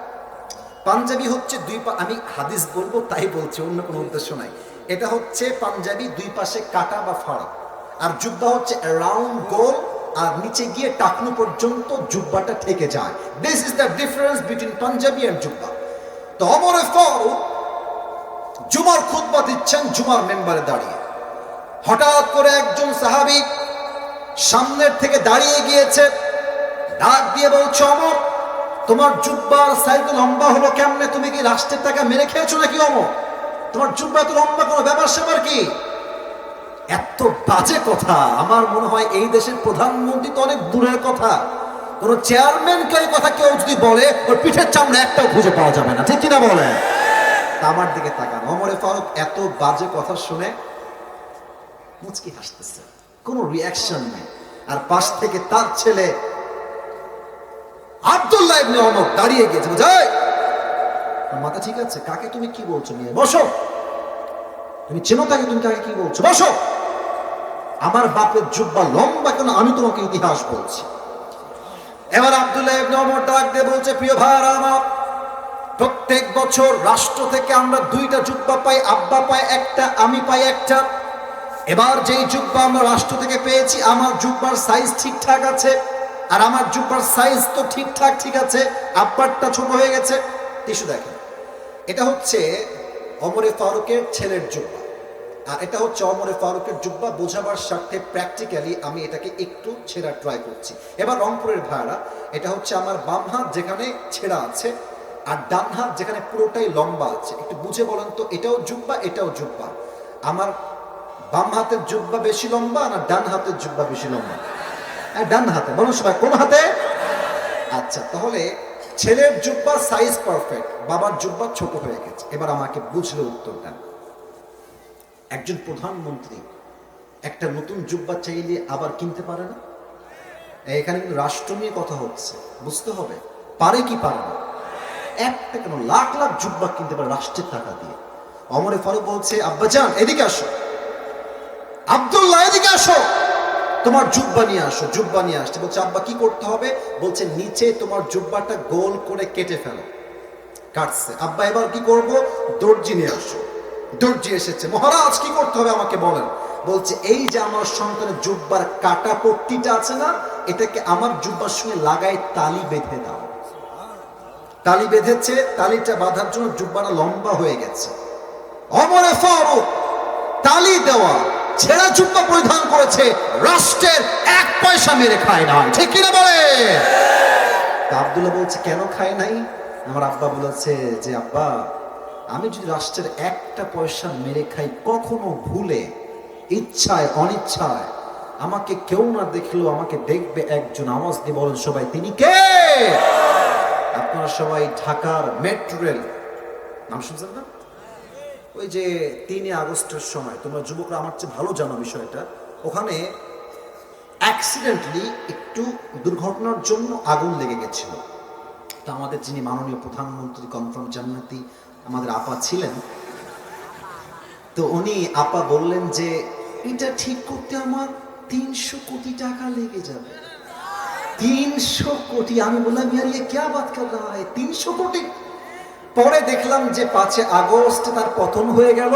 পাঞ্জাবি হচ্ছে দুই পা, আমি হাদিস বলবো তাই বলছি, অন্য কোনো উদ্দেশ্য নাই। এটা হচ্ছে পাঞ্জাবি, দুই পাশে কাটা বা ফাড়া, আর জুব্বা হচ্ছে রাউন্ড গোল, আর নিচে গিয়ে টাকনু পর্যন্ত জুব্বাটা ঠেকে যায়। This is the difference between Punjabi and জুব্বা। তো ওমর ফারুক জুমার খুতবা দিচ্ছেন জুমার মেম্বারে দাঁড়িয়ে, হঠাৎ করে একজন সাহাবী সামনের থেকে দাঁড়িয়ে গিয়েছে, ডাক দিয়ে বলছে ওমর তোমার জুব্বার সাইজ লম্বা হলো কেমনে? তুমি কি রাষ্ট্রের টাকা মেরে খেয়েছো নাকি ওমর? তোমার জুব্বা তো লম্বা, কোনো ব্যাপার স্যাপার কি? এত বাজে কথা! আমার মনে হয় এই দেশের প্রধানমন্ত্রী তো অনেক দূরের কথা, কোন চেয়ারম্যানকে এই কথা কেউ যদি বলে ওর পিঠের চামড়া একটাও খুঁজে পাওয়া যাবে না, ঠিক কিনা বলে? আমার দিকে তাকান, ওমরে ফারুক এত বাজে কথা শুনে মুচকি হাসতেছে, কোনো রিয়াকশন নেই। আর পাশ থেকে তার ছেলে আব্দুল্লাহ ইবনে ওমর দাঁড়িয়ে গিয়েছে, বুঝাই মাথা ঠিক আছে? কাকে তুমি কি বলছো? নিয়ে বসো, তুমি চেনো তাকে, তুমি তাকে কি বলছো? বসো। আমার বাপের জুব্বা লম্বা কেন আমি তোমাকে ইতিহাস বলছি। এবার আব্দুল্লাহ ইবনে ওমর ডাক দিয়ে বলছে, প্রিয় ভাইরা আমার, প্রত্যেক বছর রাষ্ট্র থেকে আমরা দুইটা জুব্বা পাই, আব্বা পায় একটা, আমি পাই একটা। এবার যেই জুব্বা আমরা রাষ্ট্র থেকে পেয়েছি, আমার জুব্বার সাইজ ঠিকঠাক আছে, আর আমার জুব্বার সাইজ তো ঠিকঠাক ঠিক আছে, আব্বারটা ছোট হয়ে গেছে। টিস্যু দেখেন, এটা হচ্ছে ওমরে ফারুকের ছেলের জুব্বা, আর এটা হচ্ছে ওমরে ফারুকের জুব্বা। বোঝাবার স্বার্থে প্র্যাকটিক্যালি আমি এটাকে একটু ছেঁড়া ট্রাই করছি। এবার রংপুরের ভাইরা, এটা হচ্ছে আমার বাম হাত যেখানে ছেঁড়া আছে, আর ডান হাত যেখানে পুরোটাই লম্বা আছে। একটু বুঝে বলেন তো, এটাও জুব্বা এটাও জুব্বা, আমার বাম হাতের জুব্বা বেশি লম্বা না ডান হাতের জুব্বা বেশি লম্বা? ডান হাতে। বলুন সবাই কোন হাতে? আচ্ছা, তাহলে ছেলের জুব্বা সাইজ পারফেক্ট, বাবার জুব্বা ছোট হয়ে গেছে। এবার আমাকে বুঝলে উত্তর দেন, একজন প্রধানমন্ত্রী একটা নতুন জুব্বা চাইলে আবার কিনতে পারে না? এখানে কিন্তু রাষ্ট্র নিয়ে কথা হচ্ছে, বুঝতে হবে পারে কি পারে না। একটা কেন, লাখ লাখ জুব্বা কিনতে পারে রাষ্ট্রের টাকা দিয়ে। ওমরে ফারুক বলছে, আব্বাজান এদিকে আসো, আব্দুল্লাহ এদিকে আসো, তোমার জুব্বা নিয়ে আসো। জুব্বা নিয়ে আসছে, বলছে আব্বা কি করতে হবে? বলছে নিচে তোমার জুব্বাটা গোল করে কেটে ফেলো। কাটছে। আব্বা এবার কি করব? দর্জি নিয়ে আসো। দর্জি এসেছে। মহারাজ কি করতে হবে আমাকে বলেন। বলছে এই যে আমার সন্তানের জুব্বার কাটা পট্টিটা আছে না, এটাকে আমার জুব্বার সঙ্গে লাগাই তালি বেঁধে দাও। তালি বেঁধেছে, তালিটা বাঁধার জন্য জুব্বাটা লম্বা হয়ে গেছে। ওমরে ফারুক তালি দেওয়া ছেঁড়া জুব্বা পরিধান করেছে, রাষ্ট্রের এক পয়সা মেরে খায় নাই, ঠিক কিনা বলে? আব্দুল্লাহ বলছে কেন খায় নাই? আমার আব্বা বলেছে যে আব্বা, আমি যদি রাষ্ট্রের একটা পয়সা মেরে খাই, কখনো ভুলে ইচ্ছায় অনিচ্ছায় আমাকে কেউ না দেখলেও আমাকে দেখবে একজন। আওয়াজ দিয়ে বলেন সবাই, তিনি কে? আপনারা সবাই ঢাকার মেট্রো রেল নাম শুনছেন না? ওই যে 3 আগস্টের সময়, তোমরা যুবকরা আমার চেয়ে ভালো জানো বিষয়টা, ওখানে অ্যাক্সিডেন্টলি একটু দুর্ঘটনার জন্য আগুন লেগে গেছিল। তো আমাদের যিনি মাননীয় প্রধানমন্ত্রী কনফার্ম জান্নাতি আমাদের আপা ছিলেন, তো উনি আপা বললেন যে এটা ঠিক করতে আমার 300 কোটি টাকা লেগে যাবে। 300 কোটি! আমি বললাম ইয়ার ये क्या बात कर रहा है, 300 কোটি? পরে দেখলাম যে 5 আগস্ট তার পতন হয়ে গেল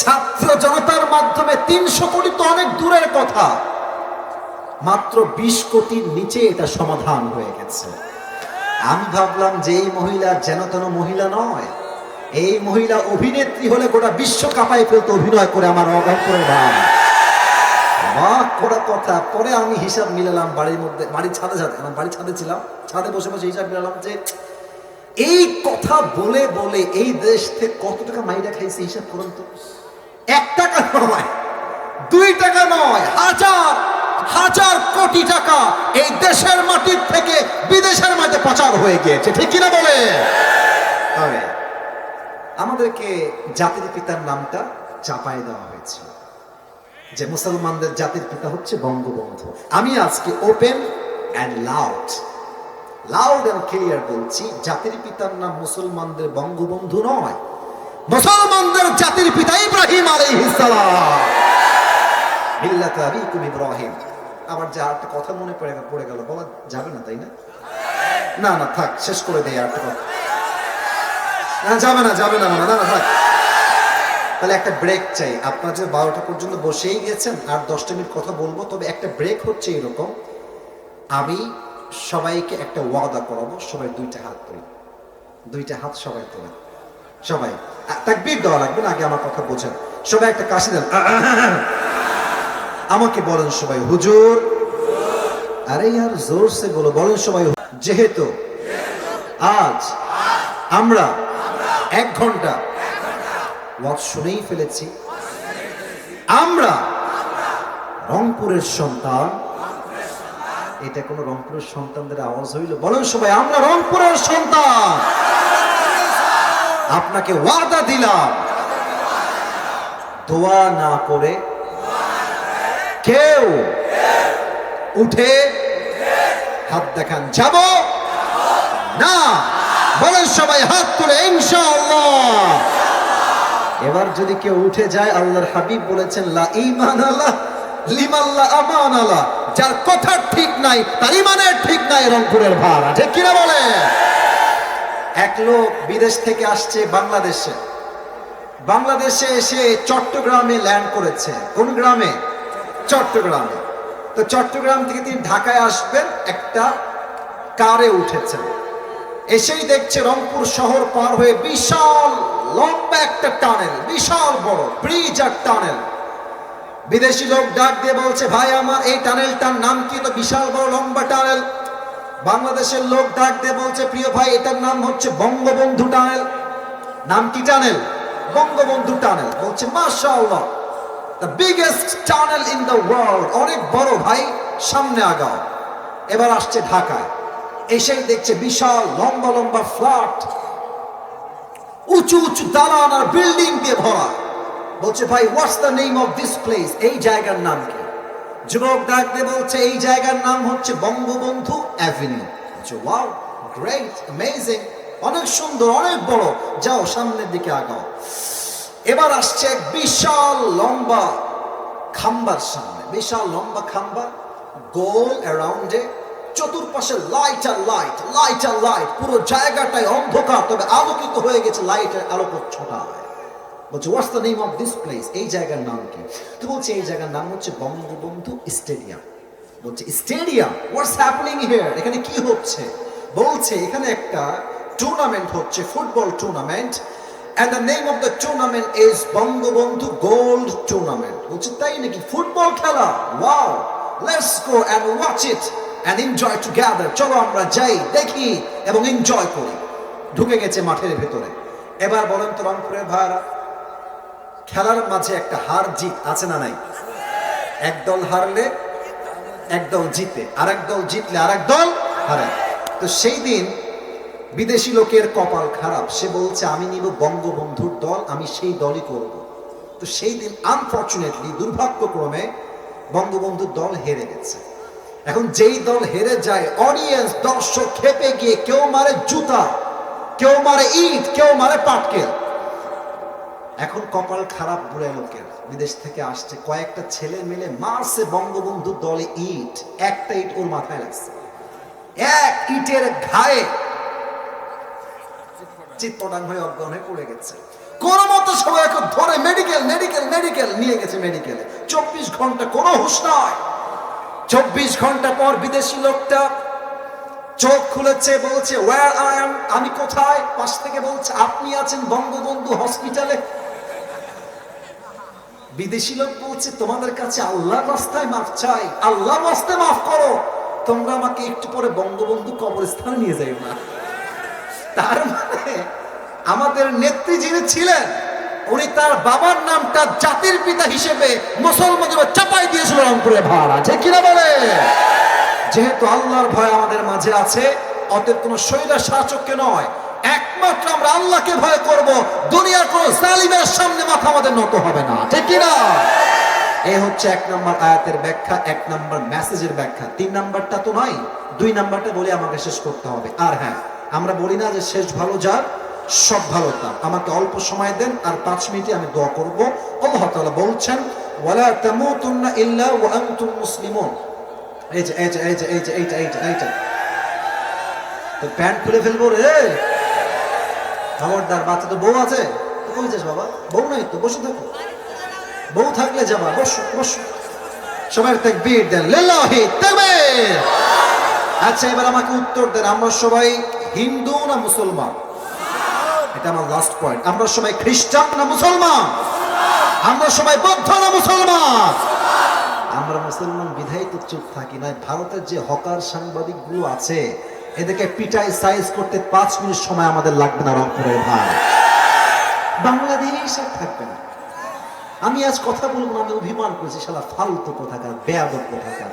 ছাত্র জনতার মাধ্যমে। 300 কোটি তো অনেক দূরের কথা, মাত্র 20 কোটির নিচে এটা সমাধান হয়ে গেছে। আমি ভাবলাম যে এই মহিলা যেন তেন মহিলা নয়, এই মহিলা অভিনেত্রী হলে গোটা বিশ্ব কাঁপায় ফেলতো অভিনয় করে। আমার অগাধ করে ভাব অবাক করা কথা। পরে আমি হিসাব মিলালাম বাড়ির মধ্যে, বাড়ির ছাদে বাড়ির ছাদে ছিলাম, ছাদে বসে বসে হিসাব মিলালাম যে এই কথা বলে বলে এই দেশ থেকে কত টাকা মাইরা খাইছে হিসাব করুন তো। 1 টাকা নয়, 2 টাকা নয়, হাজার হাজার কোটি টাকা এই দেশের মাটির থেকে বিদেশের মাঝে পাচার হয়ে গিয়েছে, ঠিক কিনা বলে? আমাদেরকে জাতির পিতার নামটা চাপায় দেওয়া হয়েছে, যে মুসলমানদের জাতির পিতা হচ্ছে বঙ্গবন্ধু। আমি আজকে open and loud and clear বলছি, জাতির পিতার নাম মুসলমানদের বঙ্গবন্ধু নয়, মুসলমানদের জাতির পিতা ইব্রাহিম আলাইহিস সালাম, মিল্লাত আবিকুম ইব্রাহিম। আমার যে একটা কথা মনে পড়ে গেল, বলা যাবে না তাই না? না না থাক, শেষ করে দেই একটা কথা। না যাবে না থাক। তাহলে একটা ব্রেক চাই। আপনার যে 12টা পর্যন্ত বসেই গেছেন, আর 10টা মিনিট কথা বলবো, তবে একটা ব্রেক হচ্ছে এরকম, আমি সবাইকে একটা ওয়াদা করাবো, সবাই 2টা হাত তোলেন, 2টা হাত সবাই তোলেন, সবাই তাকবীর দেওয়া লাগবে না, আগে আমার কথা বোঝেন। সবাই একটা কাশি দেন, আমাকে বলেন সবাই হুজুর। আরে यार জোর সে বলো, বলেন সবাই। যেহেতু আজ আমরা 1 ঘন্টা ওয়াজ শুনেই ফেলেছি, আমরা রংপুরের সন্তান। এটা কোন রংপুরের সন্তানদের আওয়াজ হইল? বলেন সবাই আমরা রংপুরের সন্তান। আপনাকে ওয়াদা দিলাম, দোয়া না করে কেউ উঠে হাত দেখান যাব না। বলেন সবাই হাত তুলে ইনশাআল্লাহ। এবার যদি কেউ উঠে যায়, আল্লাহর হাবিব বলেছেন লা ঈমান আল্লাহ লিমান লা আমান আল্লাহ, যার কথা ঠিক নাই তার ঈমানের ঠিক নাই, রংপুরের ভাড়া, ঠিক কিনা বলে? এক লোক বিদেশ থেকে আসছে বাংলাদেশে এসে চট্টগ্রামে ল্যান্ড করেছে। কোন গ্রামে? চট্টগ্রামে। তো চট্টগ্রাম থেকে তিনি ঢাকায় আসবেন, একটা কারে উঠেছেন। এসেই দেখছে রংপুর শহর পার হয়ে বিশাল লম্বা একটা টানেল, বিশাল বড় ব্রিজ আর টানেল। বিদেশি লোক ডাক দিয়ে বলছে ভাই আমার এই টানেলটার নাম কি? তো বিশাল বড় লম্বা টানেল। বাংলাদেশের লোক ডাক দিয়ে বলছে প্রিয় ভাই এটার নাম হচ্ছে বঙ্গবন্ধু টানেল। নাম কি টানেল? বঙ্গবন্ধু টানেল। বলছে মাশাআল্লাহ, the biggest tunnel in the world, অনেক বড় ভাই, সামনে আগাও। এবার আসছে ঢাকায়, এসেই দেখছে বিশাল লম্বা লম্বা ফ্ল্যাট, উঁচু উঁচু দালান আর বিল্ডিং দিয়ে ভরা। বলছে ভাই what's the name of this place, এই জায়গার নাম কি? যুবক ডাক দিয়ে বলছে এই জায়গার নাম হচ্ছে বঙ্গবন্ধু অ্যাভিনিউ। বলছে ওয়াও, গ্রেট, অ্যামেজিং, অনেক সুন্দর, অনেক বড়, যাও সামনের দিকে আগাও। এবার আসছে এক বিশাল লম্বা খাম্বার সামনে, বিশাল লম্বা খাম্বা, গোল অ্যারাউন্ডে, চতুর্পাশে লাইট আর লাইট, লাইট আর লাইট, পুরো জায়গাটাই অন্ধকার, তবে আলোকিত হয়ে গেছে লাইটের আলোক ছোটায়। বলছে what's the name of this place, এই জায়গার নাম কি? তো বলছে এই জায়গার নাম হচ্ছে বঙ্গবন্ধু স্টেডিয়াম। বলছে স্টেডিয়াম, হোয়াটস হ্যাপেনিং হিয়ার, এখানে কি হচ্ছে? বলছে এখানে একটা টুর্নামেন্ট হচ্ছে, football tournament, and the name of the tournament is Bangabandhu gold tournament. বলছে তাই নাকি, ফুটবল খেলা? Wow, let's go and watch it and enjoy together, চলো আমরা যাই, দেখি এবং এনজয় করি। ঢুকে গেছে মাঠের ভেতরে। এবার বলেন তো রংপুরের ভাইরা, খেলার মাঝে একটা হার জিত আছে না নাই? এক দল হারলে এক দল জিতে, আরেক দল জিতলে আরেক দল হারে। তো সেই দিন বিদেশি লোকের কপাল খারাপ, সে বলছে আমি নিব বঙ্গবন্ধুর দল, আমি সেই দলই করব। তো সেই দিন আনফর্চুনেটলি, দুর্ভাগ্যক্রমে বঙ্গবন্ধুর দল হেরে গেছে। এখন যেই দল হেরে যায়, অডিয়েন্স দর্শক খেপে গিয়ে কেউ মারে জুতা, কেউ মারে ইট, কেউ মারে পাটকেল। এখন কপাল খারাপ বুড়ে লোকের, বিদেশ থেকে আসছে কয়েকটা ছেলে মিলে মারছে বঙ্গবন্ধুর দলে ইট, একটা ইট ওর মাথায় লাগছে, এক ইটের ঘায়ে চিত্তটাং হয়ে অজ্ঞান হয়ে পড়ে গেছে। কোন মতো সবাই ধরে মেডিকেল মেডিকেল মেডিকেল নিয়ে গেছে, মেডিকেলে 24 ঘন্টা কোনো হুঁশ নয়। 24 ঘন্টা পর বিদেশি লোকটা চোখ খুলেছে, বলছে ওয়্যার আই এম, আমি কোথায়? পাশ থেকে বলছে আপনি আছেন বঙ্গবন্ধু হসপিটালে। বিদেশি লোক বলছে তোমাদের কাছে আল্লাহর রাস্তায় মাফ চাই, আল্লাহর রাস্তায় মাফ করো, তোমরা আমাকে একটু পরে বঙ্গবন্ধু কবরস্থানে নিয়ে যাই না। তার মানে আমাদের নেত্রী যিনি ছিলেন, উনি তার বাবার নামটা জাতির পিতা হিসেবে মুসলমানদের চাপাই দিয়েছিল রংপুরে ভাড়া, ঠিক কিনা বলে? যেহেতু আল্লাহর ভয় আমাদের মাঝে আছে, অতএব কোন শৈলা শাসককে নয়, একমাত্র আমরা আল্লাহকে ভয় করব। দুনিয়ার কোন জালিমের সামনে মাথা আমাদের নত হবে না, ঠিক কিনা? এই হচ্ছে 1 নম্বর আয়াতের ব্যাখ্যা, 1 নম্বর মেসেজের ব্যাখ্যা। 3 নাম্বারটা তো নয়, 2 নাম্বারটা বলে আমাকে শেষ করতে হবে। আর হ্যাঁ, আমরা বলি না যে শেষ ভালো যার সব ভালো তার। আমাকে অল্প সময় দেন, আর 5 মিনিটে আমি দোয়া করব। আল্লাহ তাআলা বলছেন ওয়ালা তামুতুন্না ইল্লা ওয়া আনতুম মুসলিমুন। এই যে এই যে এই যে এই যে এইটা এইটা এইটা তো প্যান্ট খুলে ফেলবো রে, খবরদার। বাচ্চা তো বউ আছে, তো কই যাস বাবা? বউ নাই তো, বসে থাকো। বউ থাকলে যাবা, বসো বসো। সবাই তাকবীর দেন, লিল্লাহি তাকবীর। আচ্ছা, এবার আমাকে উত্তর দেন, আমরা সবাই হিন্দু না মুসলমান? এটা আমার লাস্ট পয়েন্ট। আমরা সবাই খ্রিস্টান না মুসলমান? আমরা সবাই বৌদ্ধ না মুসলমান? আমরা মুসলমান বিধায় তো চুপ থাকি না। ভারতের যে হকার সাংবাদিক গুলো আছে, এদেরকে পিটাই সাইজ করতে 5 মিনিট সময় আমাদের লাগবে না রংপুরের ভাই। বাংলাদেশ আর থাকবে না। আমি আজ কথা বলবো না, আমি অভিমান করছি, শালা ফালতু কোথাকার, বেয়াদব কোথাকার।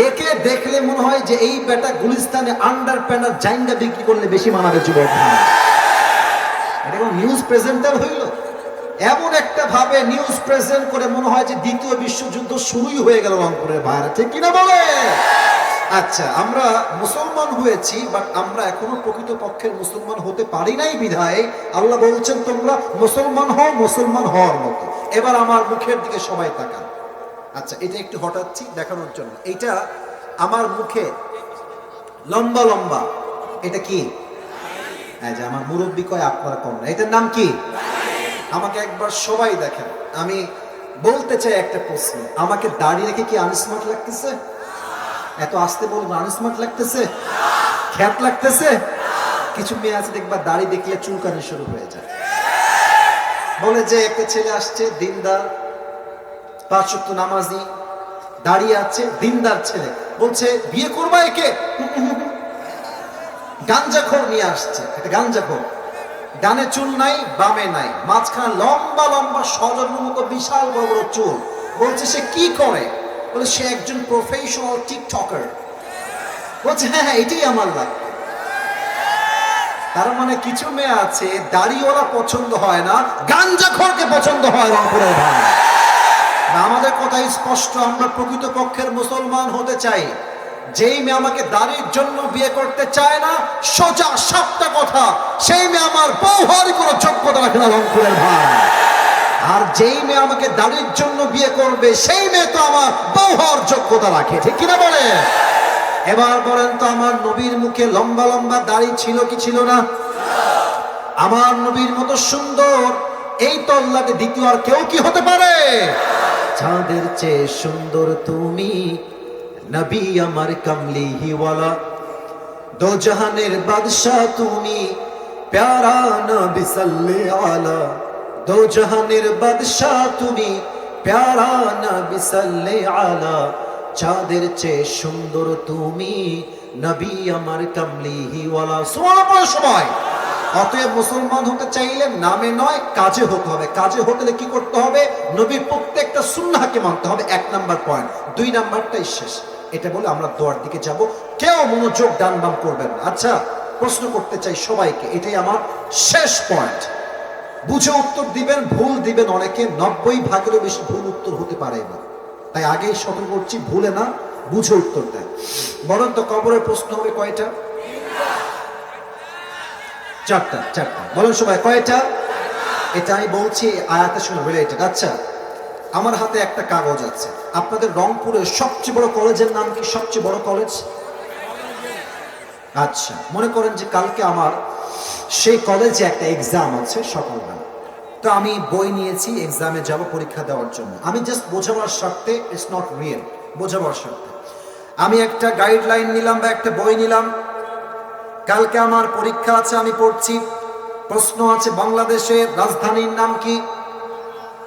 একে দেখলে মনে হয় যে এই বেটা গুলিস্তানে আন্ডার প্যান্ডার জাইন্ডা বিক্রি করলে বেশি মানাবে যুবক ভাই। এটা কোন নিউজ প্রেজেন্টার হইল? এমন একটা ভাবে নিউজ প্রেজেন্ট করে মনে হয় যে 2য় বিশ্বযুদ্ধ শুরুই হয়ে গেল রংপুরের ভাইরা, ঠিক কিনা বলে? আচ্ছা, আমরা মুসলমান হয়েছি, বাট আমরা এখনো প্রকৃত পক্ষের মুসলমান হতে পারি নাই বিধায় আল্লাহ বলছেন তোমরা মুসলমান হও, মুসলমান হওয়ার মতো। এবার আমার মুখের দিকে সবাই তাকান। আচ্ছা, এটা একটু হটাচ্ছি দেখানোর জন্য। এইটা আমার মুখে লম্বা লম্বা, এটা কি? এই যে আমার মুরব্বী কয়, আপনারা কম না, এটার নাম কি? আমাকে একবার সবাই দেখেন। আমি বলতে চাই একটা প্রশ্ন, আমাকে দাড়ি রেখে কি আনস্মার্ট লাগতেছে? এত আসতে বলবো, আনস্মার্ট লাগতেছে? খ্যাত লাগতেছে? কিছু মেয়ে আছে দেখবা দাড়ি দেখলে চুলকানি শুরু হয়ে যায়। বলে যে একটা ছেলে আসছে, দিনদার, 5 ওয়াক্ত নামাজি, দাঁড়িয়ে আছে, দিনদার ছেলে, বলছে বিয়ে করবা একে? গাঞ্জাখোর নিয়ে আসছে, একটা গাঞ্জাখোর, ডানে চুল নাই, বামে নাই, মাঝখানে লম্বা লম্বা সজনের মতো বিশাল বড় বড় চুল। বলছে সে কি করে? বলে সে একজন প্রফেশনাল টিকটকার। বলছে হ্যাঁ হ্যাঁ, এটাই আমার লাগবে। তার মানে কিছু মেয়ে আছে দাড়িওয়ালা পছন্দ হয় না, গাঞ্জাখোরকে পছন্দ হয় রংপুরের ভাই। আমাদের কথাই স্পষ্ট, আমরা প্রকৃত পক্ষের মুসলমান হতে চাই। যেই মেয়ে আমাকে দাড়ির জন্য বিয়ে করতে চায় না, সোজা 7টা কথা, সেই মেয়ে আমার বউ হওয়ার কোনো যোগ্যতা রাখে না রংপুরের ভাই। আর যেই মেয়ে আমাকে দাড়ির জন্য বিয়ে করবে, সেই মেয়ে তো আমার বউ হওয়ার যোগ্যতা রাখে, ঠিক কিনা বলে? এবার বলেন তো, আমার নবীর মুখে লম্বা লম্বা দাড়ি ছিল কি ছিল না? আমার নবীর মতো সুন্দর এই তল্লাটে দ্বিতীয় আর কেউ কি হতে পারে? চাঁদের চেয়ে সুন্দর তুমি, নবী আমার কামলিওয়ালা, দো জাহানের বাদশা তুমি, প্যারা নবী সাল্লাল্লাহু আলা, দো জাহানের বাদশা তুমি, প্যারা নবী সাল্লাল্লাহু আলা, চাঁদের চেয়ে সুন্দর তুমি, নবী আমার কামলিওয়ালা। সুবহানাল্লাহ সবাই। অতএব মুসলমান হতে চাইলে নামে নয়, কাজে হতে হবে। কাজে হতে কি করতে হবে? নবীর প্রত্যেকটা সুন্নাহকে মানতে হবে, 1 নাম্বার পয়েন্ট। 2 নাম্বারটাই শেষ। এটা বলে আমরা দোয়ার দিকে যাব। কেউ মনোযোগ ডান বাম করবেন না। আচ্ছা, প্রশ্ন করতে চাই সবাইকে, এটাই আমার শেষ পয়েন্ট। বুঝে উত্তর দিবেন, ভুল দিবেন অনেকে, 90 ভাগেরও বেশি ভুল উত্তর হতে পারে না। তাই আগেই সতর্ক করছি, ভুলে না, বুঝে উত্তর দেন। বলেন তো কবরের প্রশ্ন হবে কয়টা? চারটা। বলেন সবাই কয়টা? এটা আমি বলছি আয়াতের সঙ্গে রিলেটেড। আচ্ছা, আমার হাতে একটা কাগজ আছে। আপনাদের রংপুরের সবচেয়ে বড় কলেজের নাম কি? সবচেয়ে বড় কলেজ? আচ্ছা, মনে করেন যে কালকে আমার সেই কলেজে একটা এক্সাম আছে সকালবেলা। তো আমি বই নিয়েছি, এক্সামে যাব পরীক্ষা দেওয়ার জন্য। আমি জাস্ট বোঝাবার স্বার্থে, ইটস নট রিয়েল, বোঝাবার স্বার্থে আমি একটা গাইডলাইন নিলাম বা একটা বই নিলাম। কালকে আমার পরীক্ষা আছে, আমি পড়ছি। প্রশ্ন আছে বাংলাদেশের রাজধানীর নাম কি?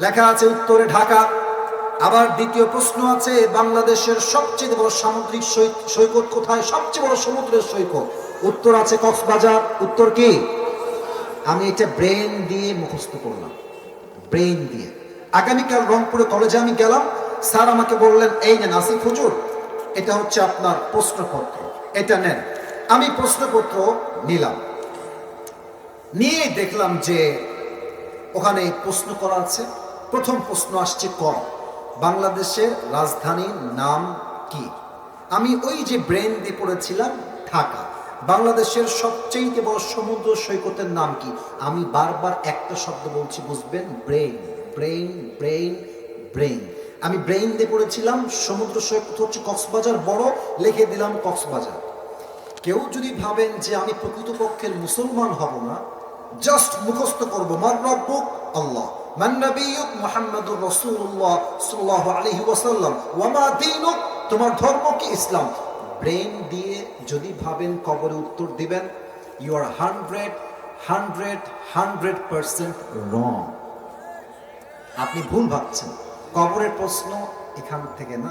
লেখা আছে উত্তরে ঢাকা। আবার দ্বিতীয় প্রশ্ন আছে বাংলাদেশের সবচেয়ে বড় সামুদ্রিক সৈকত কোথায়? সবচেয়ে বড় সমুদ্রের সৈকত। উত্তর আছে কক্সবাজার। উত্তর কি? আমি এটা ব্রেন দিয়ে মুখস্থ করলাম, ব্রেন দিয়ে। আগামীকাল রংপুরে কলেজে আমি গেলাম, স্যার আমাকে বললেন, এই নেন আসিফ হুজুর, এটা হচ্ছে আপনার প্রশ্নপত্র, এটা নেন। আমি প্রশ্নপত্র নিলাম, নিয়ে দেখলাম যে ওখানে প্রশ্ন করা আছে। প্রথম প্রশ্ন আসছে ক, বাংলাদেশের রাজধানীর নাম কি? আমি ওই যে ব্রেন দিয়ে পড়েছিলাম ঢাকা। বাংলাদেশের সবচেয়ে বড় সমুদ্র সৈকতের নাম কি? আমি বারবার একটা শব্দ বলছি, বুঝবেন, ব্রেন ব্রেন ব্রেন ব্রেন। আমি ব্রেন দিয়ে পড়েছিলাম সমুদ্র সৈকত হচ্ছে কক্সবাজার, বড়, লিখে দিলাম কক্সবাজার। কেউ যদি ভাবেন যে আমি প্রকৃতপক্ষের মুসলমান হব না, জাস্ট মুখস্থ করবো, মান রব্বুক আল্লাহ, মান নবিয়ুক মুহাম্মাদুর রাসূলুল্লাহ সাল্লাল্লাহু আলাইহি ওয়াসাল্লাম, ওয়া মা দীনুক, তোমার ধর্ম কি? ইসলাম। ব্রেন দিয়ে যদি ভাবেন কবরে উত্তর দিবেন, ইউ আর 100% রং। আপনি ভুল ভাবছেন। কবরের প্রশ্ন এখান থেকে না,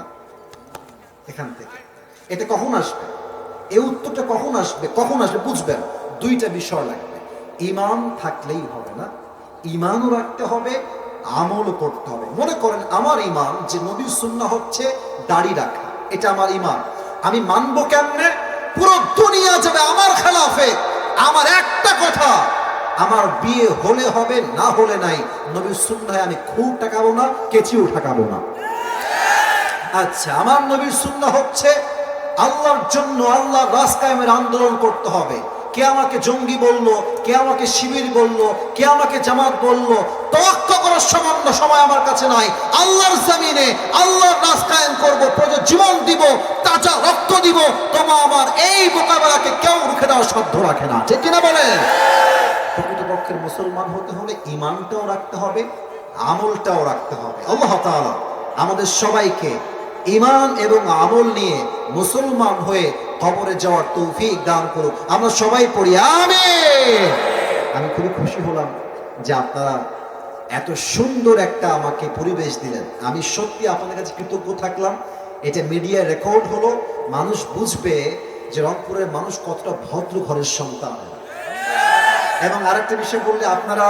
এখান থেকে। এটা কখন আসবে? এই উত্তরটা কখন আসবে? বুঝবেন, দুইটা বিষয় লাগবে। ঈমান থাকলেই হবে না, ঈমানও রাখতে হবে, আমলও করতে হবে। মনে করেন আমার ঈমান যে নবীর সুন্নাহ হচ্ছে দাড়ি রাখা, এটা আমার ঈমান। আমি মানবো কেমনে? পুরো দুনিয়া যাবে আমার খেলাফে, আমার একটা কথা, আমার বিয়ে হলে হবে, না হলে নাই। নবীর সুন্নাহে আমি খুব টাকাবো না, কেচিও ঠাকাবো না। আচ্ছা, আমার নবীর সুন্নাহ হচ্ছে আল্লাহর জন্য, আল্লাহর রাস্তায় আন্দোলন করতে হবে। কে আমাকে জঙ্গি বললো, কে আমাকে শিবির বললো, কে আমাকে জামাত বললো, তোয়াক্কা করার সামান্য সময় আমার কাছে নাই। আল্লাহর জমিনে আল্লাহর রাস্তায়ন করব, প্রয়োজন জীবন দিব, তাজা রক্ত দিব। তোমার আমার এই মোকাবেলাকে কেউ রুখে দেওয়ার সাধ্য রাখে না, ঠিক কিনা বলেন? প্রকৃতপক্ষের মুসলমান হতে হলে ঈমানটাও রাখতে হবে, আমলটাও রাখতে হবে। আল্লাহ তাআলা আমাদের সবাইকে ঈমান এবং আমল নিয়ে মুসলমান হয়ে কবরে যাওয়ার তৌফিক দান করুক। আমরা সবাই পড়ি আমিন। আমি খুবই খুশি হলাম যে আপনারা এত সুন্দর একটা আমাকে পরিবেশ দিলেন। আমি সত্যি আপনাদের কাছে কৃতজ্ঞ থাকলাম। এটা মিডিয়ায় রেকর্ড হলো, মানুষ বুঝবে যে রংপুরের মানুষ কতটা ভদ্র ঘরের সন্তান। এবং আরেকটা বিষয় বললে আপনারা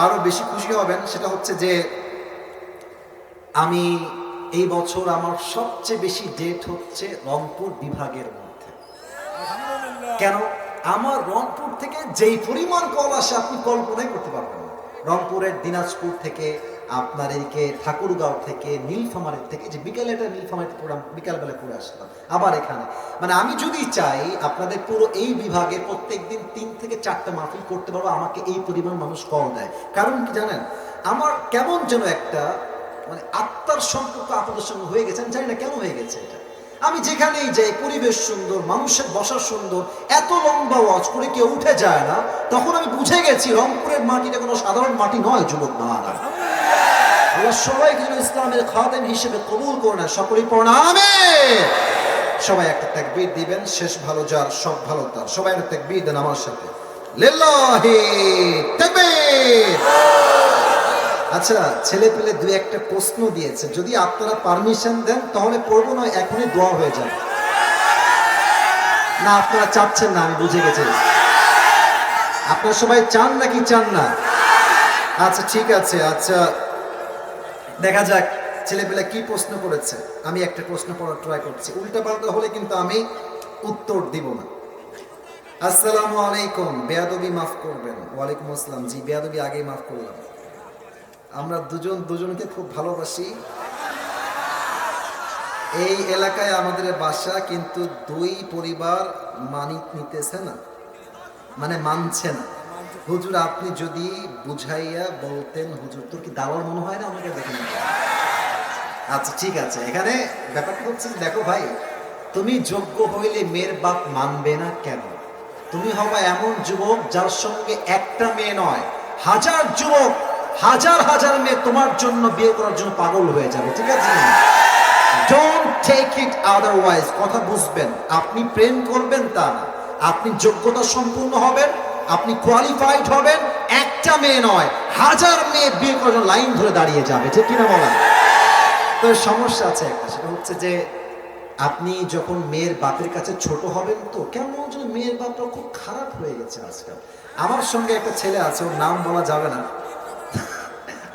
আরো বেশি খুশি হবেন, সেটা হচ্ছে যে আমি এই বছর আমার সবচেয়ে বেশি ডেট হচ্ছে রংপুর বিভাগের মধ্যে। কেন? আমার রংপুর থেকে যেই পরিমাণ কল আসে আপনি কল্পনাই করতে পারবেন না। রংপুরের দিনাজপুর থেকে, আপনার এইদিকে ঠাকুরগাঁও থেকে, নীলফামারীর থেকে, যে বিকেলে একটা নীলফামারীতে প্রোগ্রাম বিকালবেলা করে আসলাম, আবার এখানে। মানে আমি যদি চাই আপনাদের পুরো এই বিভাগে প্রত্যেকদিন 3 থেকে 4টা মাহফিল করতে পারবো, আমাকে এই পরিমাণ মানুষ কল দেয়। কারণ কি জানেন, আমার কেমন যেন একটা মানে আত্মার সম্পর্ক আপনাদের সঙ্গে হয়ে গেছে। আমি জানি না কেন হয়ে গেছে এটা। আমি যেখানেই যাই, পরিবেশ সুন্দর, মানুষের বসা সুন্দর, এত লম্বা ওয়াজ করে কেউ উঠে যায় না। তখন আমি বুঝে গেছি রংপুরের মাটিটা কোনো সাধারণ মাটি নয়। যুবক বাহারা, আল্লাহ সবাইকে যেন ইসলামের খাদেম হিসেবে কবুল করে না। সকলেই পড়ুন আমিন। সবাই একটা তাকবীর দিবেন, শেষ ভালো যার সব ভালো তার। সবাই একটা তাকবীর দেন আমার সাথে, লিল্লাহি তাকবীর। আচ্ছা, ছেলে পেলে 2-1টা প্রশ্ন দিয়েছে, যদি আপনারা পারমিশন দেন তাহলে পড়বো, নয় এখনই দোয়া হয়ে যাবে। না আপনারা চাচ্ছেন না, আমি বুঝে গেছি। আপনারা সবাই চান নাকি চান না? আচ্ছা ঠিক আছে। আচ্ছা দেখা যাক ছেলে পেলে কি প্রশ্ন করেছে। আমি একটা প্রশ্ন পড়ার ট্রাই করছি, উল্টা পাল্টা হলে কিন্তু আমি উত্তর দিব না। আসসালামু আলাইকুম, বেয়াদবি মাফ করবেন। ওয়ালাইকুম আসসালাম। জি, বেয়াদবি আগেই মাফ করলাম। আমরা দুজনকে খুব ভালোবাসি। এই এলাকায় আমাদের বাসা, কিন্তু দুই পরিবার নিতেছে না, মানে মানছে না। হুজুর, আপনি যদি বুঝাইয়া বলতেন। হুজুর, তোর কি দালাল মনে হয় না? আমাকে দেখে নিতে। আচ্ছা ঠিক আছে, এখানে ব্যাপারটা হচ্ছে, দেখো ভাই, তুমি যোগ্য হইলে মেয়ের বাপ মানবে না কেন? তুমি হবা এমন যুবক যার সঙ্গে একটা মেয়ে নয়, হাজার যুবক, হাজার হাজার মেয়ে তোমার জন্য বিয়ে করার জন্য পাগল হয়ে যাবে। ঠিক আছে, ডোন্ট টেক ইট আদারওয়াইজ। কথা বুঝবেন, আপনি প্রেম করবেন তা না, আপনি যোগ্যতা সম্পূর্ণ হবেন, আপনি কোয়ালিফাইড হবেন। একটা মেয়ে নয়, হাজার মেয়ে বিয়ে করার জন্য লাইন ধরে দাঁড়িয়ে যাবে। ঠিক কিনা বলেন? তো সমস্যা আছে একটা, সেটা হচ্ছে যে আপনি যখন মেয়ের বাপের কাছে ছোট হবেন, তো কেমন যেন মেয়ের বাপটা খুব খারাপ হয়ে গেছে আজকাল। আমার সঙ্গে একটা ছেলে আছে, ওর নাম বলা যাবে না,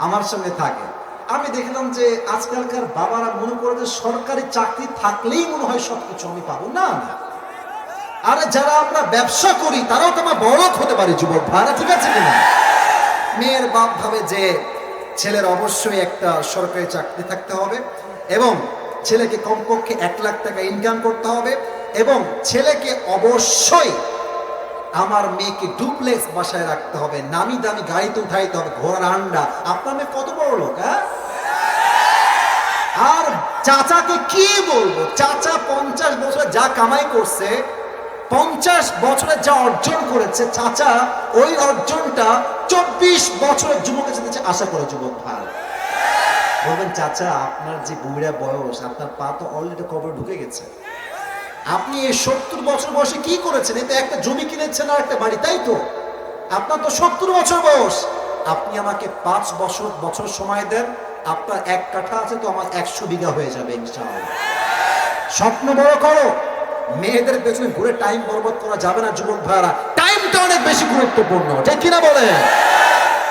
আমার সঙ্গে থাকে। আমি দেখলাম যে আজকালকার বাবারা মনে করে যে সরকারি চাকরি থাকলেই মনে হয় সবকিছু আমি পাবো। না না, আরে যারা আমরা ব্যবসা করি তারাও তো আমার বড় হতে পারে, যুবক ভাইরা। ঠিক আছে কিনা? মেয়ের বাপ ভাবে যে ছেলের অবশ্যই একটা সরকারি চাকরি থাকতে হবে, এবং ছেলেকে কমপক্ষে 1 লাখ টাকা ইনকাম করতে হবে, এবং ছেলেকে অবশ্যই আমার মেয়েকে ডুপ্লেক্স বাসায় রাখতে হবে, নামি দামি গাড়িতে উঠাইতে হবে, ঘোড়ার আন্ডা। আপনার মেয়ে কত বড় লোক, হ্যাঁ? আর চাচাকে কি বলবো, চাচা 50 বছরে যা কামাই করছে, 50 বছরে যা অর্জন করেছে, চাচা ওই অর্জনটা 24 বছরের যুবকের সাথে আশা করে। যুবক ভাই বলবেন, চাচা আপনার যে বুড়া বয়স, আপনার পা তো অলরেডি কবর ঢুকে গেছে। আপনি এই 70 বছর বয়সে কি করেছেন? এতে একটা জমি কিনেছেন আর একটা বাড়ি, তাই তো? আপনার তো 70 বছর বয়স। আপনি আমাকে 5 বছর সময় দেন, আপনার 1 কাঠা আছে, তো আমার 100 বিঘা হয়ে যাবে ইনশাআল্লাহ। স্বপ্ন বড় করো, মেয়েদের পেছনে ঘুরে টাইম বরবাদ করা যাবে না। যুবক ভাইরা, টাইমটা অনেক বেশি গুরুত্বপূর্ণ। ঠিক কিনা বলে?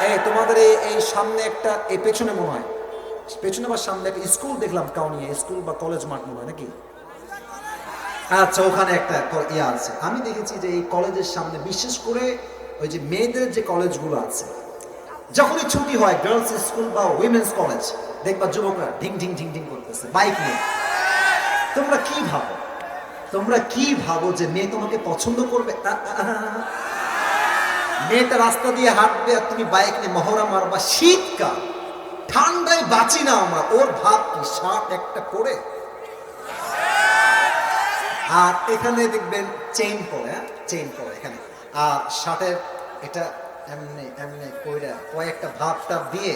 এই তোমাদের এই সামনে একটা, এই পেছনে মনে হয়, পেছনে বা সামনে একটা স্কুল দেখলাম, কাউনিয়া স্কুল বা কলেজ মাঠ মনে হয় নাকি? আচ্ছা, ওখানে একটা ইয়ে আছে। আমি দেখেছি যে এই কলেজের সামনে, বিশেষ করে ওই যে মেয়েদের যে কলেজগুলো আছে, যখনই ছুটি হয়, গার্লস স্কুল বা উইমেন্স কলেজ, দেখবা যুবকরা ঢিং ঢিং ঢিং ঢিং করতেছে বাইক নিয়ে। তোমরা কি ভাবো, তোমরা কি ভাবো যে মেয়ে তোমাকে পছন্দ করবে? মেয়েটা রাস্তা দিয়ে হাঁটবে আর তুমি বাইক নিয়ে মহড়া মারবা। শীতকাল, ঠান্ডায় বাঁচি না আমরা। ওর ভাব কি, শার্ট একটা পরে, আর এখানে দেখবেন চেইন পরে, হ্যাঁ চেইন পরে এখানে, আর শার্টের এটা এমনি এমনি কইরা কয়েকটা ভাবটা দিয়ে,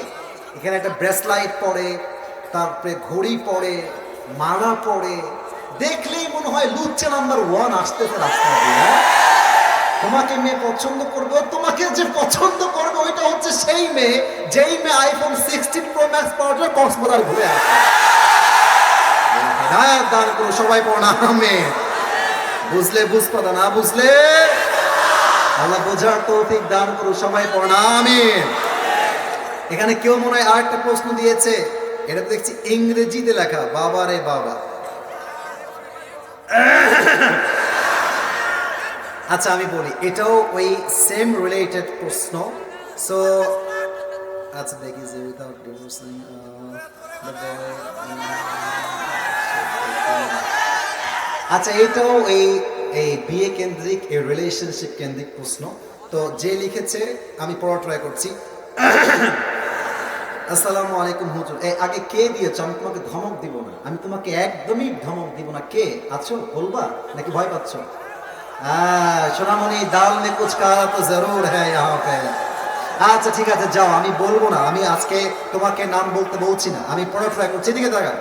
এখানে একটা ব্রেসলাইট পরে, তারপরে ঘড়ি পরে, মালা পরে, দেখলেই মনে হয় লুচ্চা নাম্বার 1 আসতেছে রাস্তা দিয়ে। তোমাকে মেয়ে পছন্দ করবে, তোমাকে যে পছন্দ করবে ওইটা হচ্ছে সেই মেয়ে, যেই মেয়ে আইফোন 16 প্রো ম্যাক্স পাওয়ার জন্য কক্সবাজার ঘুরে আসে। দান করো সবাই, প্রণামে। বুঝলে বুঝপাতা, না বুঝলে আল্লাহ বোঝার তৌফিক দান করো সবাই, প্রণামে। এখানে কেউ মনে হয় আরেকটা প্রশ্ন দিয়েছে, এটা দেখছি ইংরেজিতে লেখা। বাবা রে বাবা। আচ্ছা আমি বলি, এটাও ওই সেম রিলেটেড প্রশ্ন। সো আচ্ছা দেখি যে উইদাউট ডিভোর্সিং দ্য বয়। আচ্ছা, এটাও এই বিয়ে কেন্দ্রিক, এই রিলেশনশিপ কেন্দ্রিক প্রশ্ন। তো যে লিখেছে, আমি পড়া ট্রাই করছি। আসসালামু আলাইকুম হুজুর। আগে কে দিয়েছো? আমি তোমাকে ধমক দিব না, আমি তোমাকে একদমই ধমক দিব না। কে আছো বলবা, নাকি ভয় পাচ্ছ? সোনামণি, দাল মে কুছ কালা তো জরুর হ্যায় ইহাঁ পে। আচ্ছা ঠিক আছে, যাও, আমি বলবো না। আমি আজকে তোমাকে নাম বলতে বলছি না, আমি পড়া ট্রাই করছি। এদিকে তাকান।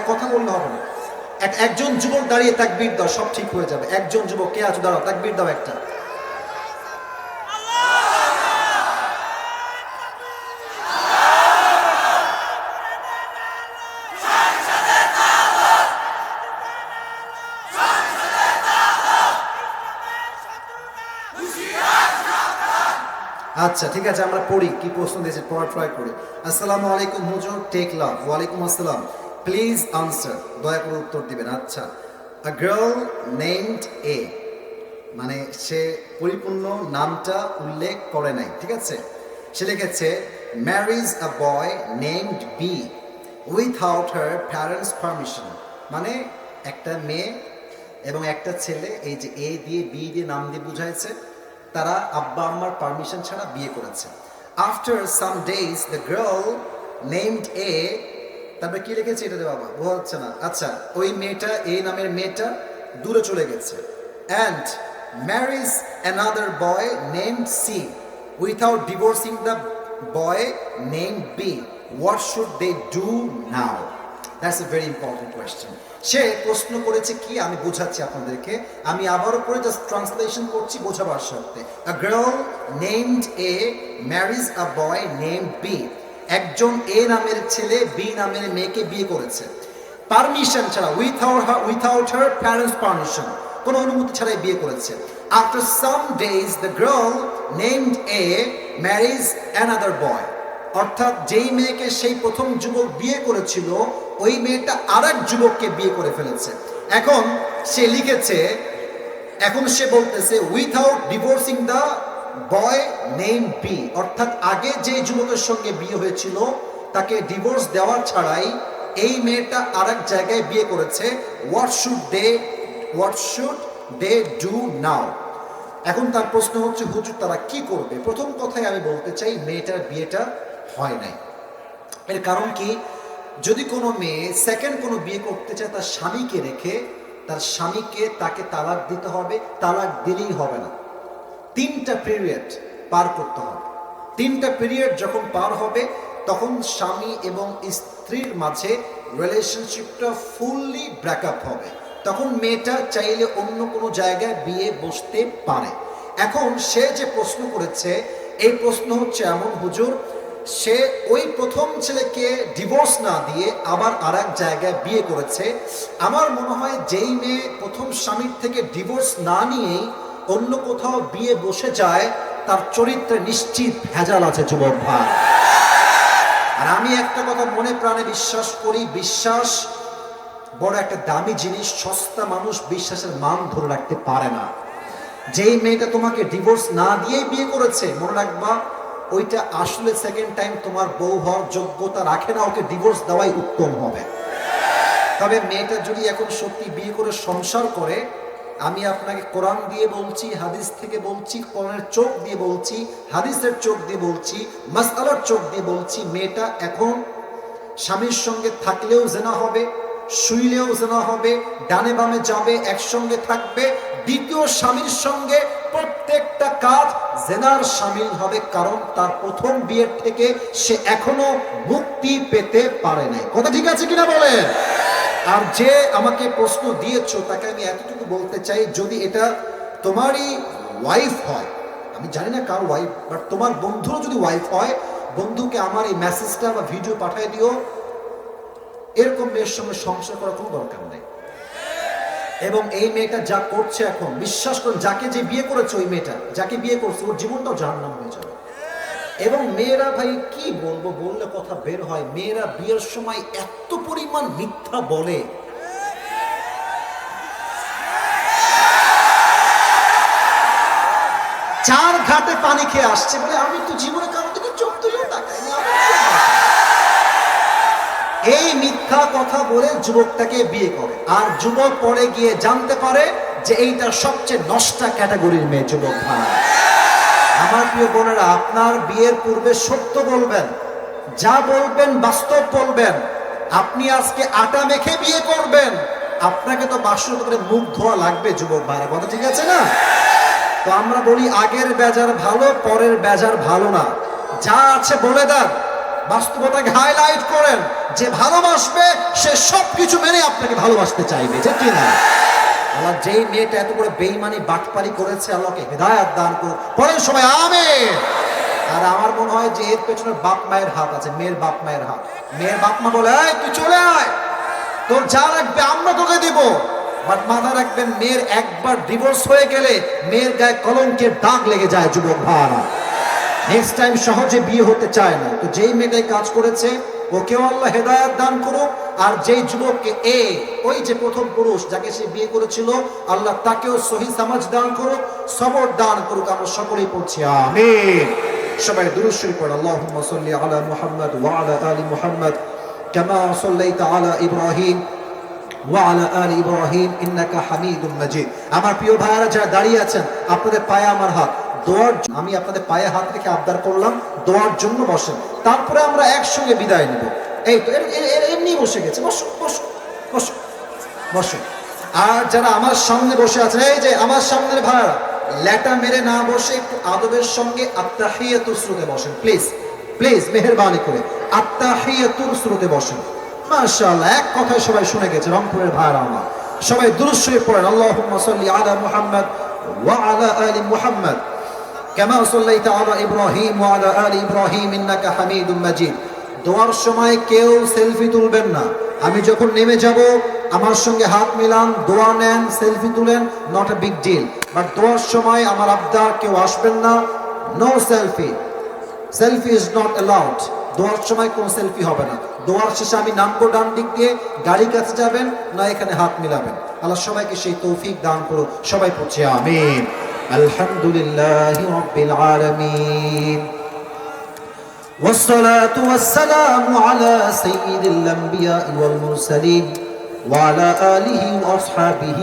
কথা বললে হবে না। একজন যুবক দাঁড়িয়ে তাকবীর দাও, সব ঠিক হয়ে যাবে। একজন যুবক, কে আছো দাঁড়াও, তাকবীর দাও একটা। আচ্ছা ঠিক আছে, আমরা পড়ি কি প্রশ্ন দিয়েছে, পড়া ট্রাই করি। আসসালামু আলাইকুম হুজুর, টেক লাভ। ওয়ালাইকুম আসসালাম। প্লিজ আনসার, দয়া করে উত্তর দিবেন। আচ্ছা, আ গার্ল নেমড এ মানে সে পরিপূর্ণ নামটা উল্লেখ করে নাই, ঠিক আছে? সে লিখেছে marriage a boy named B without her parents permission. মানে একটা মেয়ে এবং একটা ছেলে, এই যে এ দিয়ে বি দিয়ে নাম দিয়ে বুঝাইছে, তারা আব্বা আম্মার পারমিশন ছাড়া বিয়ে করেছে। After some days the girl named এ, তারপরে কি লিখেছে এটা বাবা বোঝা যাচ্ছে না। আচ্ছা, ওই মেয়েটা, এই নামের মেয়েটা দূরে চলে গেছে। And marriage another boy named C without divorcing the boy named B, what should they do now? That's a very important question. সে প্রশ্ন করেছে কি, আমি বোঝাচ্ছি আপনাদেরকে, আমি আবারও করে জাস্ট ট্রান্সলেশন করছি বোঝাবার স্বার্থে। A girl named A marriage a boy named B, একজন এ নামের ছেলে বি নামের মেয়েকে বিয়ে করেছে পারমিশন ছাড়া, উইথাউট হার প্যারেন্টস পারমিশন, কোনো অনুমতি ছাড়াই বিয়ে করেছে। After some days the girl named A marriage another boy, অর্থাৎ যেই মেয়েকে সেই প্রথম যুবক বিয়ে করেছিল ওই মেয়েটা আর এক যুবককে বিয়ে করে ফেলেছে। এখন সে লিখেছে, এখন সে বলতেছে without divorcing the boy name B, অর্থাৎ আগে যে যুবকের সঙ্গে বিয়ে হয়েছিল তাকে ডিভোর্স দেওয়া ছাড়াই এই মেয়েটা আর এক জায়গায় বিয়ে করেছে। What should they do now? এখন তার প্রশ্ন হচ্ছে হুজুর তারা কি করবে? প্রথম কথাই আমি বলতে চাই মেয়েটার বিয়েটা হয় নাই। এর কারণ কি, যদি কোনো মেয়ে সেকেন্ড কোনো বিয়ে করতে চায় তার স্বামীকে রেখে, তার স্বামীকে তাকে তালাক দিতে হবে, তালাক দিলেই হবে না, 3টা পিরিয়ড পার করতে হবে। 3টা পিরিয়ড যখন পার হবে তখন স্বামী এবং স্ত্রীর মাঝে রিলেশনশিপটা ফুললি ব্রেকআপ হবে, তখন মেয়েটা চাইলে অন্য কোনো জায়গায় বিয়ে বসতে পারে। এখন সে যে প্রশ্ন করেছে এই প্রশ্ন হচ্ছে এমন, হুজুর সে ওই প্রথম ছেলেকে ডিভোর্স না দিয়ে আবার আর এক জায়গায় বিয়ে করেছে। আমার মনে হয় যেই মেয়ে প্রথম স্বামীর থেকে ডিভোর্স না নিয়েই অন্য কোথাও বিয়ে বসে যায় তার চরিত্রে নিশ্চিত ভেজাল আছে যুবক ভাই। আর আমি একটা কথা মনে প্রাণে বিশ্বাস করি, বিশ্বাস বড় একটা দামি জিনিস, সস্তা মানুষ বিশ্বাসের মান ধরে রাখতে পারে না। যেই মেয়েটা তোমাকে ডিভোর্স না দিয়েই বিয়ে করেছে, মনে রাখবা ওইটা আসলে সেকেন্ড টাইম তোমার বউ হওয়ার যোগ্যতা রাখে না, ওকে ডিভোর্স দেওয়াই উত্তম হবে। তবে মেয়েটা যদি এখন সত্যি বিয়ে করে সংসার করে, আমি আপনাকে কোরআন দিয়ে বলছি, হাদিস থেকে বলছি, কোরআনের চোখ দিয়ে বলছি, হাদিসের চোখ দিয়ে বলছি, মাসআলার চোখ দিয়ে বলছি, মেয়েটা এখন স্বামীর সঙ্গে থাকলেও জেনা হবে, শুইলেও জেনা হবে, ডানে বামে যাবে, একসঙ্গে থাকবে, দ্বিতীয় স্বামীর সঙ্গে প্রত্যেকটা কাজ জেনার শামিল হবে, কারণ তার প্রথম বিয়ের থেকে সে এখনো মুক্তি পেতে পারে নাই। কথা ঠিক আছে কিনা বলেন? আর যে আমাকে প্রশ্ন দিয়েছো তাকে আমি এতটুকু বলতে চাই, যদি এটা তোমারই ওয়াইফ হয়, আমি জানি না কার ওয়াইফ, বাট তোমার বন্ধুরও যদি ওয়াইফ হয়, বন্ধুকে আমার এই মেসেজটা বা ভিডিও পাঠিয়ে দিও, এরকম মেয়ের সঙ্গে সংসার করার কোনো দরকার নেই। এবং এই মেয়েটা যা করছে এখন, বিশ্বাস করুন, যাকে যে বিয়ে করেছে ওই মেয়েটা যাকে বিয়ে করছে ওর জীবনটাও জাহান্নাম হয়ে যাবে। এবং মেয়েরা ভাই কি বলবো, বললে কথা বের হয়, মেয়েরা বিয়ের সময় এত পরিমাণ মিথ্যা বলে, চার ঘাটে পানি খেয়ে আসছে বলে আমি তো জীবনে কারো দিকে চোখ তুলেও তাকাইনি। এই মিথ্যা কথা বলে যুবকটাকে বিয়ে করে, আর যুবক পরে গিয়ে জানতে পারে যে এইটা সবচেয়ে নষ্টা ক্যাটাগরির মেয়ে। যুবক ভাই, আমার প্রিয় বোনেরা, আপনার বিয়ের পূর্বে সত্য বলবেন, যা বলবেন বাস্তব বলবেন। আপনি আজকে আটা মেখে বিয়ে করবেন, আপনাকে তো বাসর করে মুখ ধোয়া লাগবে যুবক ভাইরা, কথা ঠিক আছে না? তো আমরা বলি আগের বেজার ভালো, পরের বেজার ভালো না, যা আছে বলে দেন, বাস্তবতাকে হাইলাইট করেন। যে ভালোবাসবে সে সবকিছু মেনে আপনাকে ভালোবাসতে চাইবে, ঠিক কিনা? আল্লাহ যেই মেয়েটা এত বড় বেঈমানি বাটপারি করেছে, আল্লাহকে হেদায়েত দান করুন, পরের সবাই আমিন। আর আমার মনে হয় যে এর পেছনে বাপ মায়ের হাত আছে, মেয়ের বাপ মায়ের হাত। মেয়ের বাপ মা বলে এই তুই চলে আয়, তোর যা লাগবে আমরা তোকে দিব। বাট মাথা রাখবেন, মেয়ের একবার ডিভোর্স হয়ে গেলে মেয়ের গায়ে কলঙ্কের দাগ লেগে যায় যুবক ভাইরা, নেক্সট টাইম সহজে বিয়ে হতে চায় না। তো যেই মেয়েটাই কাজ করেছে ওকেও আল্লাহ হেদায়েত দান করুক। আর যেই যুবককে ওই যে প্রথম পুরুষ যাকে সে বিয়ে করেছিল, আল্লাহ তাকেও সহি সমাজ দান করুক, সবর দান করুক। আমরা সকলেই পড়ছি আমিন। সবাই দুরূদ শরীফ পড়ুন। আল্লাহুম্মা সাল্লি আলা মুহাম্মাদ ওয়া আলা আলি মুহাম্মাদ কামা সাল্লাইতা আলা ইব্রাহিম ওয়া আলা আলি ইব্রাহিম ইন্নাকা হামিদুম মাজিদ। আমার প্রিয় ভাইরা যারা দাঁড়িয়ে আছেন, আপনাদের পায়ে আমার হাত, দোয়ার আমি আপনাদের পায়ে হাত রেখে আবদার করলাম, দোয়ার জন্য বসেন। তারপরে আমরা একসঙ্গে বিদায় নেব। এই তো এমনি বসে গেছে, বসো বসো বসো বসো। আর যারা আমার সামনে বসে আছেন, এই যে আমার সামনের ভাইরা, ল্যাটা মেরে না বসে একটু আদবের সঙ্গে আত্তাহিয়াতুর শুরুতে বসেন প্লিজ, প্লিজ মেহেরবানি করে আত্তাহিয়াতুর শুরুতে বসেন। মাশাআল্লাহ, এক কথায় সবাই শুনে গেছে। রংপুরের ভাইরা আমার সবাই দুরূদ শরীফ পড়েন। আল্লাহুম্মা সাল্লি আলা মুহাম্মাদ ওয়া আলা আলি মুহাম্মাদ কামা সাল্লাইতা আলা ইব্রাহিম ওয়া আলা আলি ইব্রাহিম ইন্নাকা হামিদুম মাজিদ। দোয়ার সময় কেউ সেলফি তুলবেন না। আমি যখন নেমে যাব আমার সঙ্গে হাত মিলান, দোয়া নেন, সেলফি তুলেন, not a big deal. But দোয়ার সময় আমার আবদার, কেউ আসবেন না, no selfie, selfie is not allowed. দোয়ার সময় কোনো সেলফি হবে না। দোয়ার শেষে আমি নামবো ডান দিক দিয়ে, গাড়ির কাছে যাবেন না এখানে হাত মিলাবেন। আল্লাহ সবাইকে সেই তৌফিক দান করুন। সবাই পড়ছি আমিন। আলহামদুলিল্লাহি রাব্বিল আলামিন والصلاة والسلام على سيد الأنبياء والمرسلين وعلى آله وأصحابه